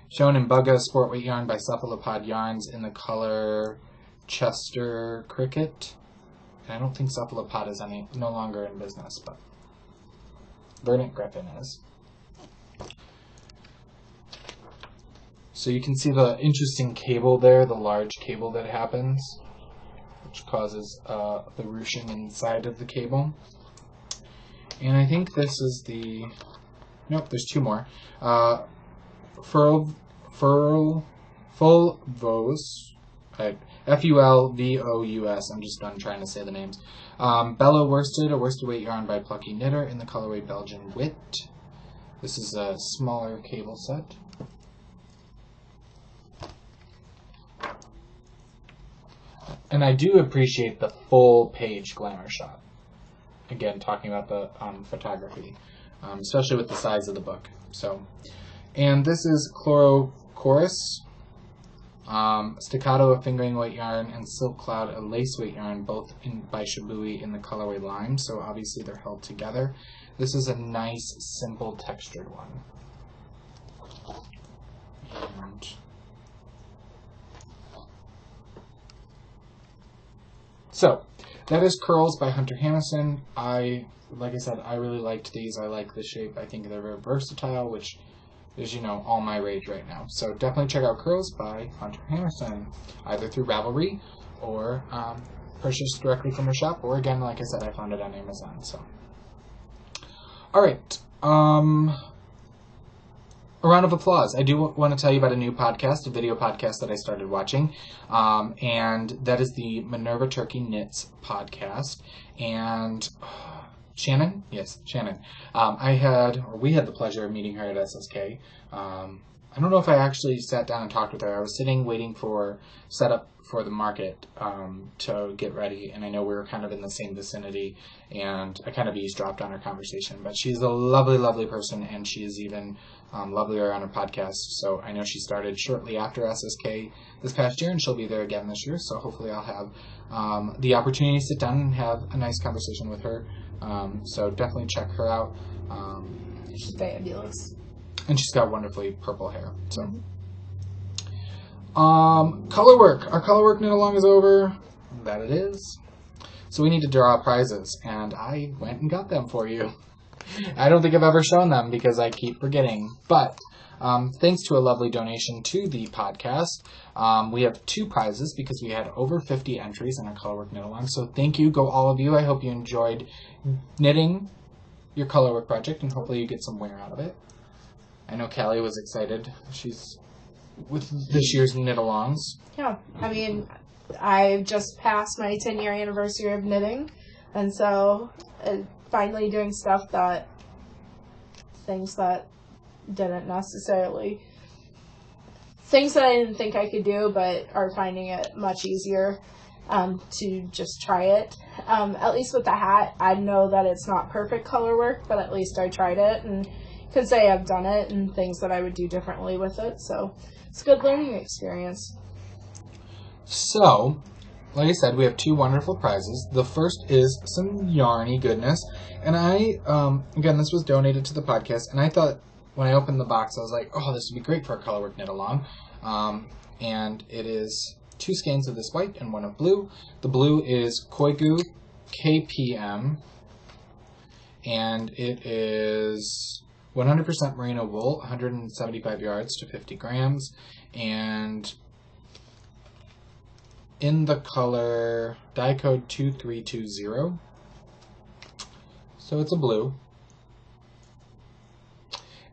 shown in Bugga Sport Weight Yarn by Cephalopod Yarns in the color Chester Cricket. And I don't think Cephalopod is no longer in business, but Verdant Griffin is. So you can see the interesting cable there, the large cable that happens, which causes the ruching inside of the cable. And I think this is the... Nope, there's two more. Fulvous, Fulvous. I'm just done trying to say the names. Bella Worsted, a worsted weight yarn by Plucky Knitter in the colorway Belgian Wit. This is a smaller cable set. And I do appreciate the full page glamour shot. Again, talking about the photography, especially with the size of the book. So, and this is Chlorochorus, Staccato, a fingering weight yarn, and Silk Cloud, a lace weight yarn, both by Shibui in the colorway Lime. So obviously they're held together. This is a nice, simple, textured one. And so, that is Curls by Hunter Hammerson. Like I said, I really liked these. I like the shape. I think they're very versatile, which is, all my rage right now. So definitely check out Curls by Hunter Hammerson, either through Ravelry or purchased directly from her shop, or again, like I said, I found it on Amazon. So, all right. A round of applause. I do want to tell you about a new podcast, a video podcast that I started watching, and that is the Minerva Turkey Knits podcast. And Shannon? Yes, Shannon. We had the pleasure of meeting her at SSK. I don't know if I actually sat down and talked with her. I was sitting waiting for setup for the market to get ready, and I know we were kind of in the same vicinity, and I kind of eavesdropped on our conversation. But she's a lovely, lovely person, and she is even lovelier on her podcast. So I know she started shortly after SSK this past year, and she'll be there again this year. So hopefully I'll have the opportunity to sit down and have a nice conversation with her. So definitely check her out. She's fabulous. And she's got wonderfully purple hair. So, color work. Our color work knit along is over. That it is. So we need to draw prizes, and I went and got them for you. I don't think I've ever shown them because I keep forgetting. But thanks to a lovely donation to the podcast, we have 2 prizes because we had over 50 entries in our color work knit along. So thank you, all of you. I hope you enjoyed knitting your color work project, and hopefully you get some wear out of it. I know Callie was excited. She's with this year's knit-alongs. Yeah, I mean, I just passed my 10-year anniversary of knitting, and so finally doing things that I didn't think I could do, but are finding it much easier to just try it. At least with the hat, I know that it's not perfect color work, but at least I tried it, and could say I've done it and things that I would do differently with it. So it's a good learning experience. So, like I said, we have 2 wonderful prizes. The first is some yarny goodness. And again, this was donated to the podcast. And I thought when I opened the box, I was like, oh, this would be great for a color work knit along. And it is 2 skeins of this white and 1 of blue. The blue is Koigu KPM. And it is 100% merino wool, 175 yards to 50 grams, and in the color die code 2320. So it's a blue.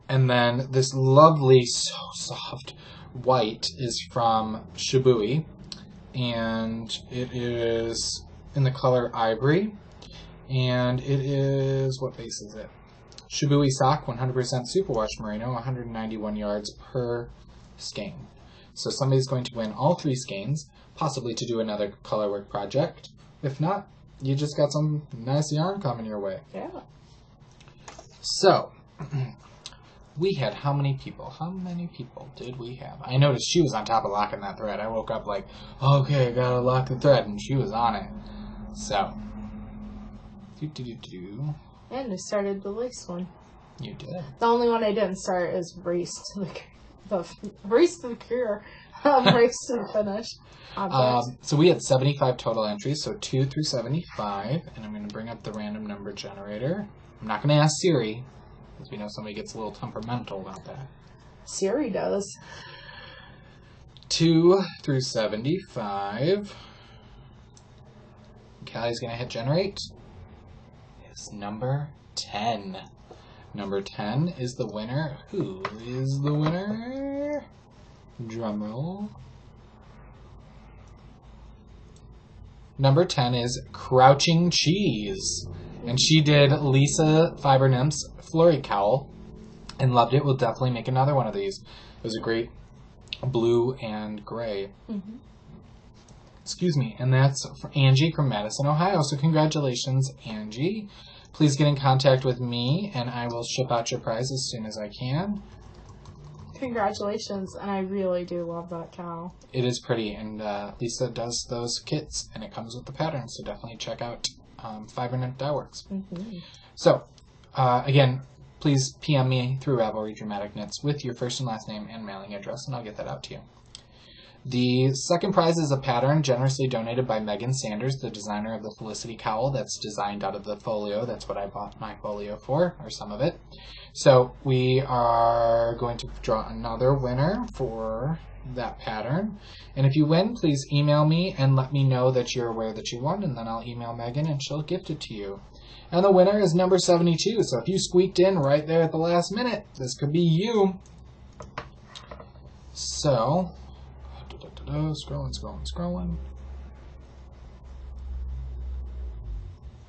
And then this lovely, so soft white is from Shibui, and it is in the color ivory, and it is, what base is it? Shibui sock, 100% superwash merino, 191 yards per skein. So somebody's going to win all 3 skeins, possibly to do another colorwork project. If not, you just got some nice yarn coming your way. Yeah. So, we had how many people? How many people did we have? I noticed she was on top of locking that thread. I woke up like, okay, I gotta lock the thread, and she was on it. So, And I started the lace one. You did. The only one I didn't start is race to the race to the cure, race to the finish. So we had 75 total entries, so 2 through 75, and I'm going to bring up the random number generator. I'm not going to ask Siri, because we know somebody gets a little temperamental about that. Siri does. 2 through 75. Callie's going to hit generate. It's number 10. Number 10 is the winner. Who is the winner? Drumroll. Number 10 is Crouching Cheese. And she did Lisa Fiber Nymph's Flurry Cowl and loved it. We'll definitely make another one of these. It was a great blue and gray. Mm-hmm. Excuse me. And that's for Angie from Madison, Ohio. So congratulations, Angie. Please get in contact with me, and I will ship out your prize as soon as I can. Congratulations, and I really do love that cow. It is pretty, and Lisa does those kits, and it comes with the pattern, so definitely check out Fiber Nymph Dye Works. Mm-hmm. So, again, please PM me through Ravelry Dramatic Knits with your first and last name and mailing address, and I'll get that out to you. The second prize is a pattern generously donated by Megan Sanders, the designer of the Felicity Cowl that's designed out of the folio. That's what I bought my folio for, or some of it. So we are going to draw another winner for that pattern. And if you win, please email me and let me know that you're aware that you won, and then I'll email Megan and she'll gift it to you. And the winner is number 72. So if you squeaked in right there at the last minute, this could be you. So... Scrolling.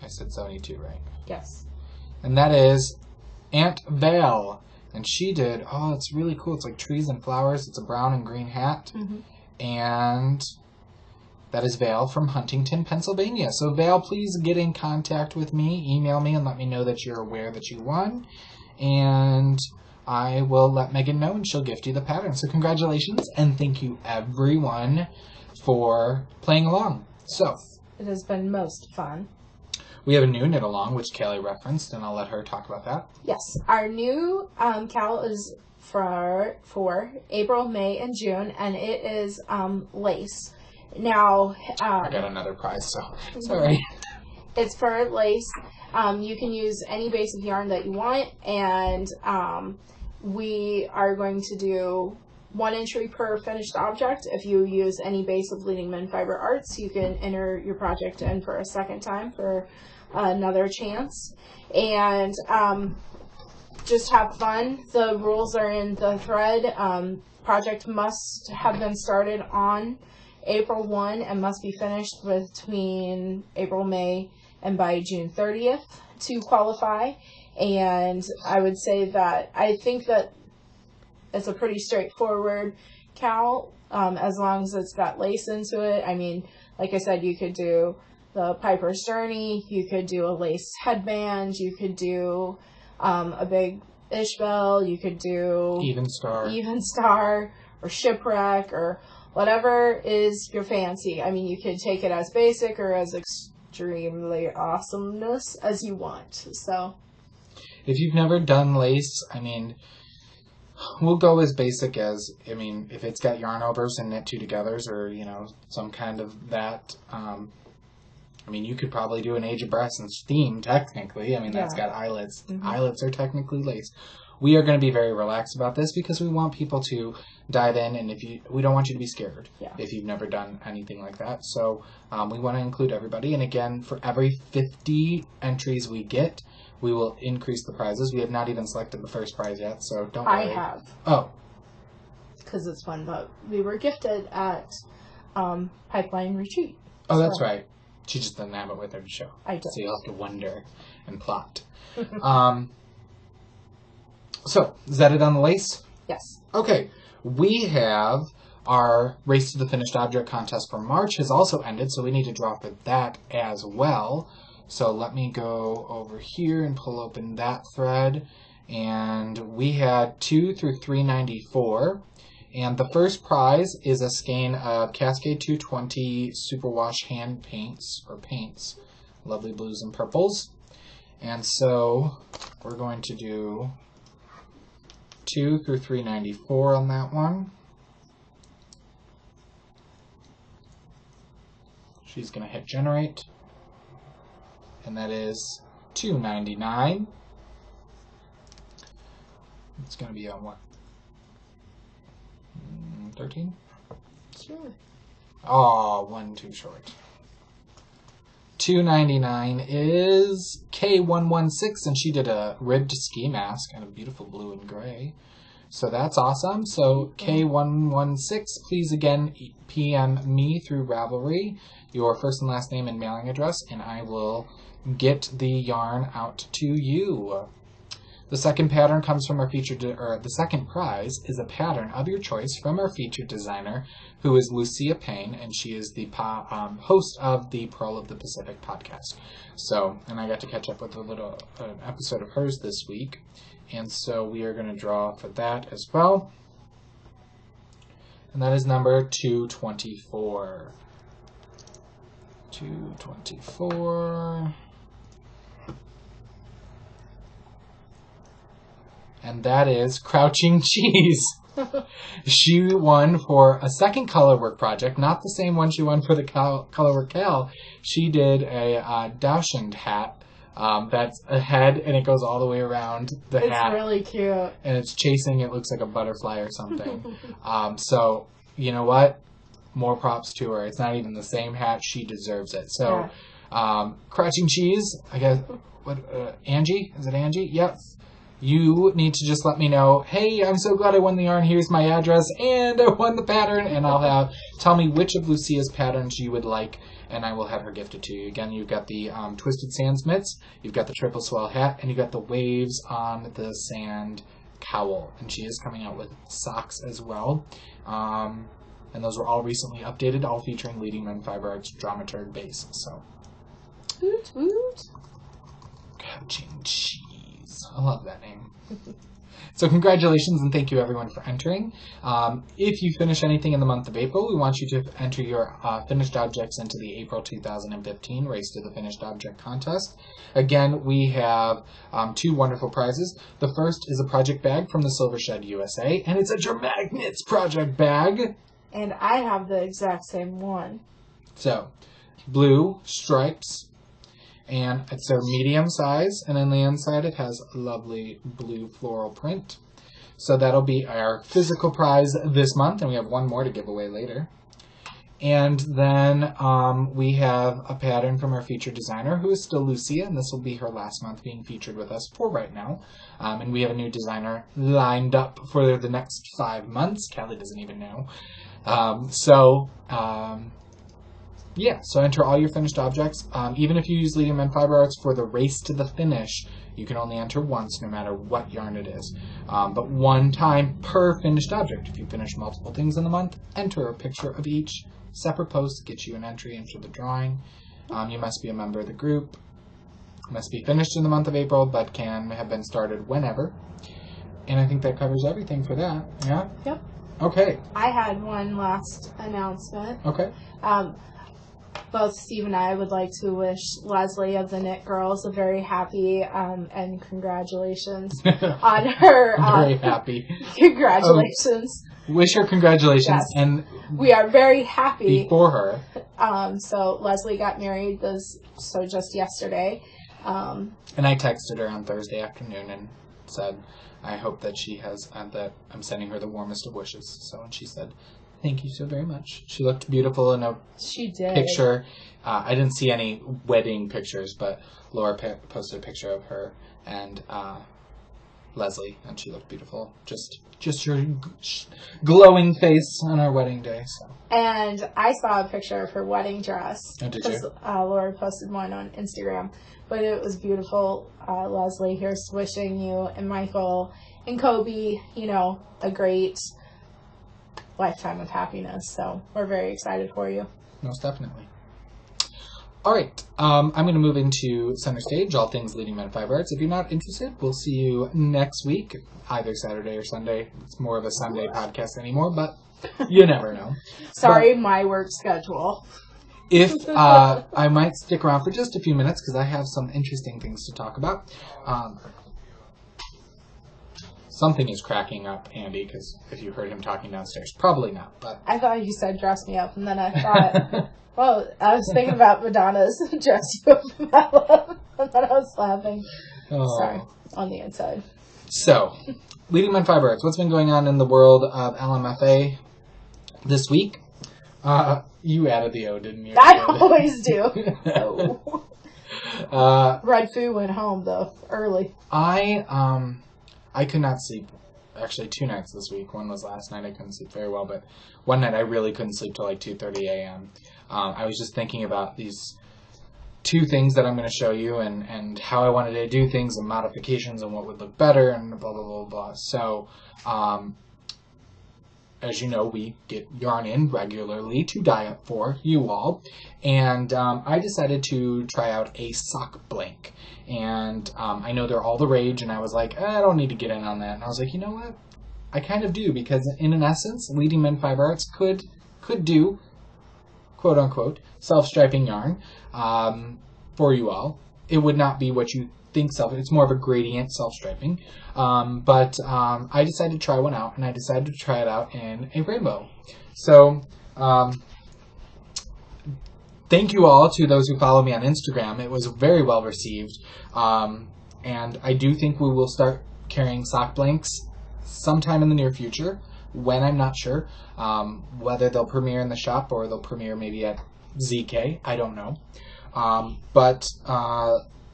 I said 72, right? Yes. And that is Aunt Val. And she did, oh, it's really cool. It's like trees and flowers. It's a brown and green hat. Mm-hmm. And that is Val from Huntington, Pennsylvania. So Val, please get in contact with me. Email me and let me know that you're aware that you won. And I will let Megan know, and she'll gift you the pattern. So congratulations, and thank you, everyone, for playing along. So it has been most fun. We have a new knit along, which Callie referenced, and I'll let her talk about that. Yes, our new cowl is for April, May, and June, and it is lace. Now, I got another prize, so sorry. It's for lace. You can use any basic yarn that you want, and we are going to do 1 entry per finished object. If you use any base of Leading Men Fiber Arts, you can enter your project in for a second time for another chance. And just have fun. The rules are in the thread. Project must have been started on April 1 and must be finished between April, May, and by June 30th to qualify. And I would say that I think that it's a pretty straightforward cowl, as long as it's got lace into it. I mean, like I said, you could do the Piper's Journey, you could do a lace headband, you could do a big Ishbel, you could do Even Star, or Shipwreck, or whatever is your fancy. I mean, you could take it as basic or as extremely awesomeness as you want. So if you've never done lace, I mean, we'll go as basic as, I mean, if it's got yarn overs and knit 2 togethers, or, you know, some kind of that, I mean, you could probably do an Age of Brassens theme, technically. I mean, that's got eyelets. Mm-hmm. Eyelets are technically lace. We are going to be very relaxed about this because we want people to dive in, and we don't want you to be scared if you've never done anything like that. So we want to include everybody. And again, for every 50 entries we get, we will increase the prizes. We have not even selected the first prize yet, so don't worry. I have. Oh. Because it's fun, but we were gifted at Pipeline Retreat. Oh, that's right. She just doesn't have it with her to show. I do. So you'll have to wonder and plot. So, is that it on the lace? Yes. Okay. We have our Race to the Finished Object contest for March has also ended, so we need to draw for that as well. So let me go over here and pull open that thread. And we had 2 through 394. And the first prize is a skein of Cascade 220 Superwash hand paints, lovely blues and purples. And so we're going to do 2 through 394 on that one. She's going to hit generate, and that is 299. It's going to be on what? 13? Sure. Oh, one too short. 299 is K116, and she did a ribbed ski mask and a beautiful blue and gray. So that's awesome. So K116, please again PM me through Ravelry, your first and last name and mailing address, and I will get the yarn out to you. The second pattern comes from our the second prize is a pattern of your choice from our featured designer, who is Lucia Payne, and she is the host of the Pearl of the Pacific podcast. So, and I got to catch up with an episode of hers this week, and so we are going to draw for that as well. And that is number 224. 224. And that is Crouching Cheese. She won for a second colorwork project, not the same one she won for the colorwork Cal. She did a Dachshund hat that's a head, and it goes all the way around the hat. It's really cute. And it's chasing, it looks like a butterfly or something. So, you know what? More props to her. It's not even the same hat. She deserves it. So, Crouching Cheese, I guess, Angie? Is it Angie? Yep. You need to just let me know, hey, I'm so glad I won the yarn, here's my address, and I won the pattern, and tell me which of Lucia's patterns you would like, and I will have her gifted to you. Again, you've got the Twisted Sands mitts, you've got the Triple Swell hat, and you've got the Waves on the Sand cowl, and she is coming out with socks as well. And those were all recently updated, all featuring Leading Men Fiber Arts Dramaturg base, so. Woot woot. Crouching Cheese. I love that name. So congratulations and thank you everyone for entering. If you finish anything in the month of April, we want you to enter your finished objects into the April 2015 Race to the Finished Object contest. Again, we have 2 wonderful prizes. The first is a project bag from the Silver Shed USA, and it's a Dramagnets project bag. And I have the exact same one. So, blue stripes. And it's a medium size, and on the inside it has a lovely blue floral print. So that'll be our physical prize this month, and we have one more to give away later. And then we have a pattern from our featured designer, who is still Lucia, and this will be her last month being featured with us for right now. And we have a new designer lined up for the next 5 months. Callie doesn't even know. Yeah, so enter all your finished objects. Even if you use Leading Men Fiber Arts for the Race to the Finish, you can only enter once, no matter what yarn it is. But one time per finished object. If you finish multiple things in the month, enter a picture of each. Separate post gets you an entry into the drawing. You must be a member of the group. Must be finished in the month of April, but can have been started whenever. And I think that covers everything for that. Yeah? Yep. Okay. I had one last announcement. Okay. Both Steve and I would like to wish Leslie of the Knit Girls a very happy and congratulations on her. Very happy. Congratulations. Wish her congratulations. Yes. And we are very happy for her. So Leslie got married just yesterday. And I texted her on Thursday afternoon and said, I hope that she has, that I'm sending her the warmest of wishes. So, and she said, thank you so very much. She looked beautiful in a picture. I didn't see any wedding pictures, but Laura posted a picture of her and Leslie, and she looked beautiful. Just your glowing face on our wedding day. So. And I saw a picture of her wedding dress. Oh, did you? Laura posted one on Instagram, but it was beautiful. Leslie, here's wishing you and Michael and Kobe, a great lifetime of happiness. So we're very excited for you. Most definitely. All right, I'm going to move into center stage, all things Leading Men Fiber Arts. If you're not interested, we'll see you next week, either Saturday or Sunday. It's more of a Sunday podcast anymore, but you never know. Sorry, my work schedule. If I might stick around for just a few minutes because I have some interesting things to talk about. Something is cracking up, Andy, because if you heard him talking downstairs, probably not. But I thought you said dress me up, and then I thought, well, I was thinking about Madonna's dress you up, and then I was laughing. oh. Sorry, on the inside. So, Leading Men Fiber Arts, what's been going on in the world of LMFA this week? You added the O, didn't you? I always do. Red Foo went home, though, early. I could not sleep, actually 2 nights this week. One was last night, I couldn't sleep very well, but one night I really couldn't sleep till like 2:30 a.m. I was just thinking about these 2 things that I'm going to show you and how I wanted to do things and modifications and what would look better and blah, blah, blah, blah. So, as you know, we get yarn in regularly to dye up for you all. And I decided to try out a sock blank. And I know they're all the rage, and I was like, I don't need to get in on that. And I was like, you know what? I kind of do, because in an essence, Leading Men Fiber Arts could do, quote unquote, self-striping yarn for you all. It would not be what you think self. It's more of a gradient self-striping. But I decided to try one out, and I decided to try it out in a rainbow. So, thank you all to those who follow me on Instagram. It was very well received. And I do think we will start carrying sock blanks sometime in the near future. When, I'm not sure. Whether they'll premiere in the shop or they'll premiere maybe at ZK. I don't know.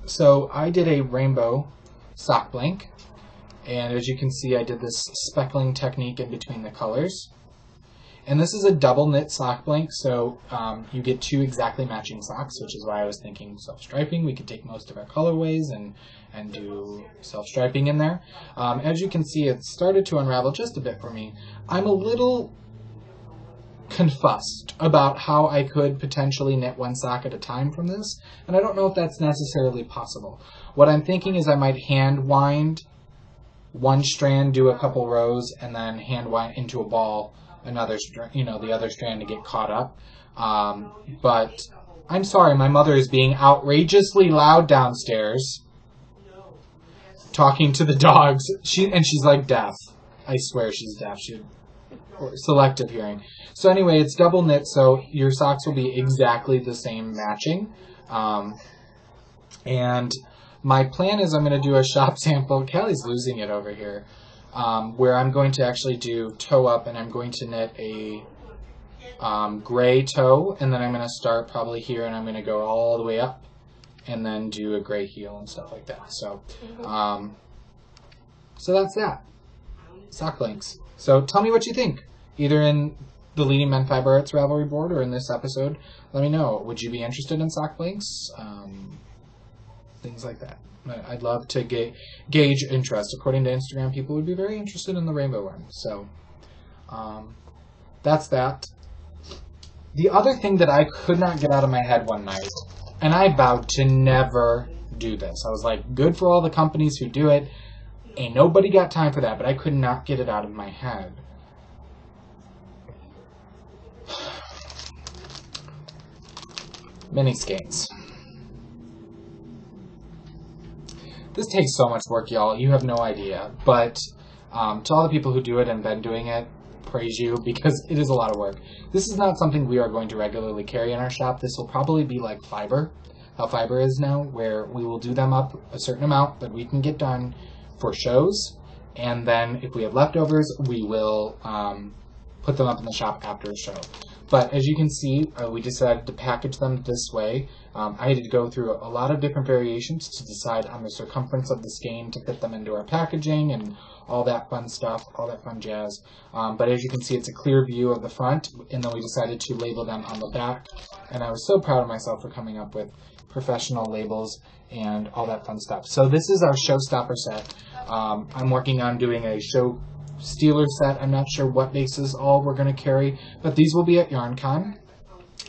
So I did a rainbow sock blank. And as you can see, I did this speckling technique in between the colors. And this is a double knit sock blank, so you get 2 exactly matching socks, which is why I was thinking self-striping. We could take most of our colorways and do self-striping in there. As you can see, it started to unravel just a bit for me. I'm a little confused about how I could potentially knit 1 sock at a time from this, and I don't know if that's necessarily possible. What I'm thinking is I might hand wind 1 strand, do a couple rows, and then hand wind into a ball another strand, the other strand to get caught up. But I'm sorry, my mother is being outrageously loud downstairs, talking to the dogs. She's like deaf. I swear she's deaf. Selective hearing. So anyway, it's double knit, so your socks will be exactly the same matching. And my plan is I'm going to do a shop sample. Callie's losing it over here. Where I'm going to actually do toe up, and I'm going to knit a gray toe, and then I'm going to start probably here, and I'm going to go all the way up, and then do a gray heel and stuff like that. So, so that's that. Sock blanks. So tell me what you think, either in the Leading Men Fiber Arts Ravelry board or in this episode. Let me know. Would you be interested in sock blanks? Things like that. I'd love to gauge interest. According to Instagram, people would be very interested in the rainbow one. So, that's that. The other thing that I could not get out of my head one night, and I vowed to never do this. I was like, good for all the companies who do it. Ain't nobody got time for that, but I could not get it out of my head. Mini skeins. This takes so much work, y'all. You have no idea. But to all the people who do it and been doing it, praise you, because it is a lot of work. This is not something we are going to regularly carry in our shop. This will probably be like fiber, how fiber is now, where we will do them up a certain amount that we can get done for shows. And then if we have leftovers, we will put them up in the shop after a show. But as you can see, we decided to package them this way. I had to go through a lot of different variations to decide on the circumference of the skein to fit them into our packaging and all that fun stuff, all that fun jazz. But as you can see, it's a clear view of the front, and then we decided to label them on the back. And I was so proud of myself for coming up with professional labels and all that fun stuff. So this is our showstopper set. I'm working on doing a show Steeler set. I'm not sure what bases all we're going to carry, but these will be at YarnCon.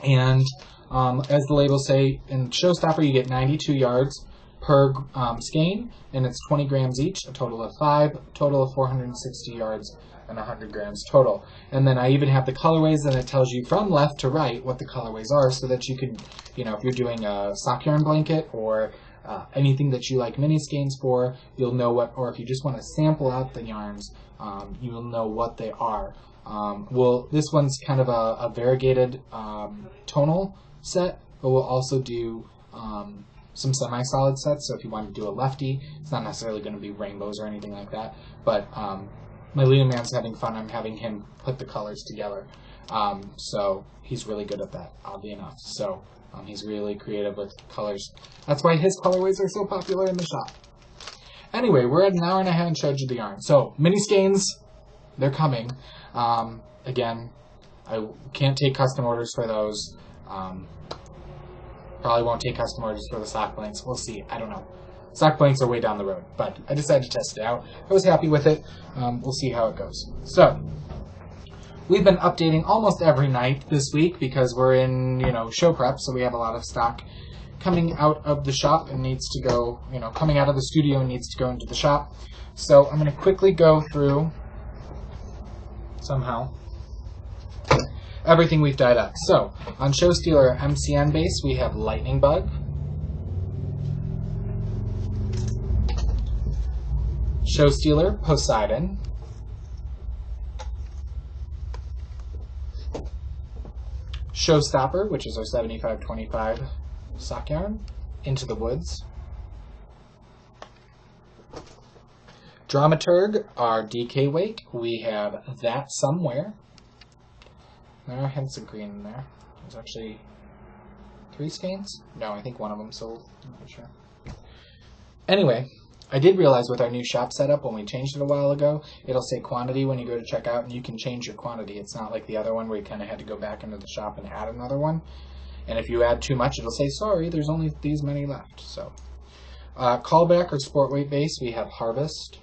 And as the labels say, in Showstopper you get 92 yards per skein, and it's 20 grams each, a total of 5, total of 460 yards and 100 grams total. And then I even have the colorways, and it tells you from left to right what the colorways are, so that you could, if you're doing a sock yarn blanket or anything that you like mini skeins for, you'll know what, or if you just want to sample out the yarns, you will know what they are. This one's kind of a variegated tonal set, but we'll also do some semi-solid sets, so if you want to do a lefty, it's not necessarily going to be rainbows or anything like that, but my Luna Man's having fun. I'm having him put the colors together, so he's really good at that, oddly enough. So he's really creative with colors. That's why his colorways are so popular in the shop. Anyway, we're at an hour and a half and showed you the yarn. So mini skeins, they're coming. Again, I can't take custom orders for those. Probably won't take custom orders for the sock blanks. We'll see. I don't know. Sock blanks are way down the road, but I decided to test it out. I was happy with it. We'll see how it goes. So, we've been updating almost every night this week because we're in, show prep, so we have a lot of stock coming out of the shop and needs to go, coming out of the studio and needs to go into the shop. So, I'm going to quickly go through, somehow, everything we've dyed up. So, on Show Stealer MCN base, we have Lightning Bug, Show Stealer Poseidon, Showstopper, which is our 7525 sock yarn, Into the Woods, Dramaturg, our DK weight, we have That Somewhere. There are hints of green in there. There's actually 3 skeins? No, I think one of them sold. I'm not sure. Anyway, I did realize with our new shop setup, when we changed it a while ago, it'll say quantity when you go to check out, and you can change your quantity. It's not like the other one where you kind of had to go back into the shop and add another one. And if you add too much, it'll say, sorry, there's only these many left. So, callback or sport weight base, we have Harvest.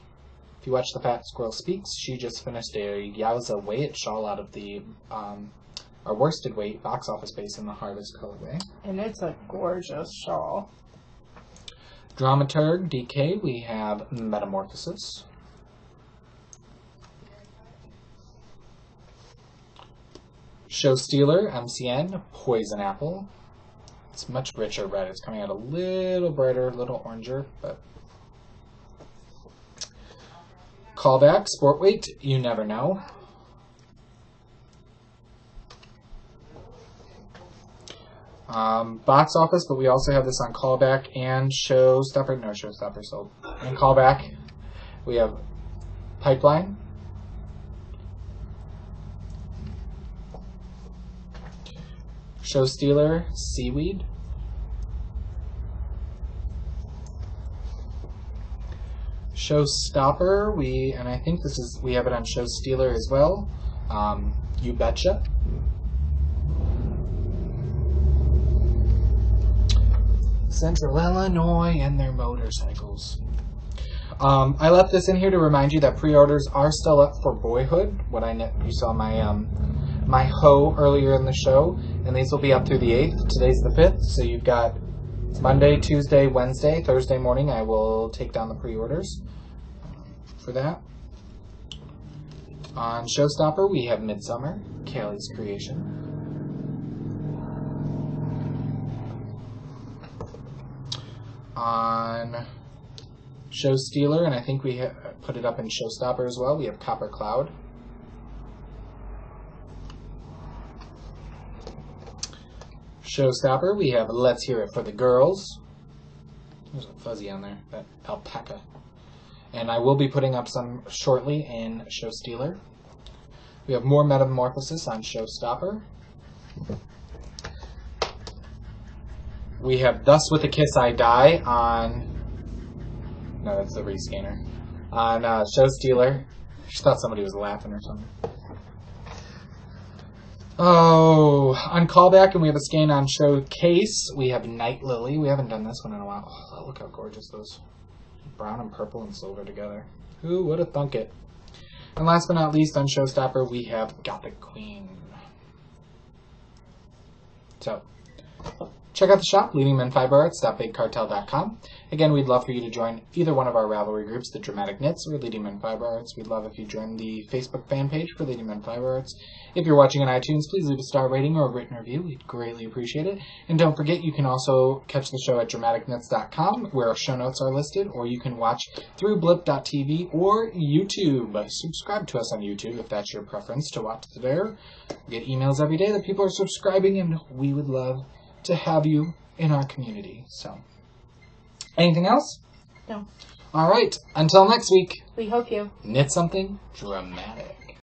If you watch The Fat Squirrel Speaks, she just finished a Yowza weighted shawl out of the our worsted weight box office base in the Harvest colorway. And it's a gorgeous shawl. Dramaturg DK, we have Metamorphosis. Show Stealer MCN, Poison Apple. It's much richer red. It's coming out a little brighter, a little oranger, but callback, sport weight, You Never Know. Box office, but we also have this on callback and Showstopper. No, Showstopper sold. And callback, we have Pipeline, Show Stealer, Seaweed, Showstopper, and I think we have it on Show Stealer as well. You Betcha. Central Illinois and their motorcycles. I left this in here to remind you that pre-orders are still up for Boyhood. You saw my hoe earlier in the show, and these will be up through the 8th. Today's the 5th, so you've got Monday, Tuesday, Wednesday, Thursday morning. I will take down the pre-orders for that. On Showstopper, we have Midsummer, Kaylee's creation. On Show Stealer, and I think we put it up in Showstopper as well, we have Copper Cloud. Showstopper, we have Let's Hear It for the Girls. There's a fuzzy on there, that alpaca. And I will be putting up some shortly in Show Stealer. We have more Metamorphosis on Showstopper. We have Thus With a Kiss I Die on... No, that's the rescanner. On Show Stealer. I just thought somebody was laughing or something. Oh, on callback, and we have a skein on Showcase. We have Night Lily. We haven't done this one in a while. Oh, look how gorgeous those brown and purple and silver together. Who would have thunk it? And last but not least, on Showstopper, we have Gothic Queen. So, check out the shop, leadingmenfiberarts.bigcartel.com. Again, we'd love for you to join either one of our Ravelry groups, the Dramatic Knits or Leading Men Fiber Arts. We'd love if you join the Facebook fan page for Leading Men Fiber Arts. If you're watching on iTunes, please leave a star rating or a written review. We'd greatly appreciate it. And don't forget, you can also catch the show at dramaticknits.com, where our show notes are listed, or you can watch through blip.tv or YouTube. Subscribe to us on YouTube if that's your preference to watch there. We get emails every day that people are subscribing, and we would love to have you in our community. So, anything else? No. All right. Until next week, We hope you knit something dramatic.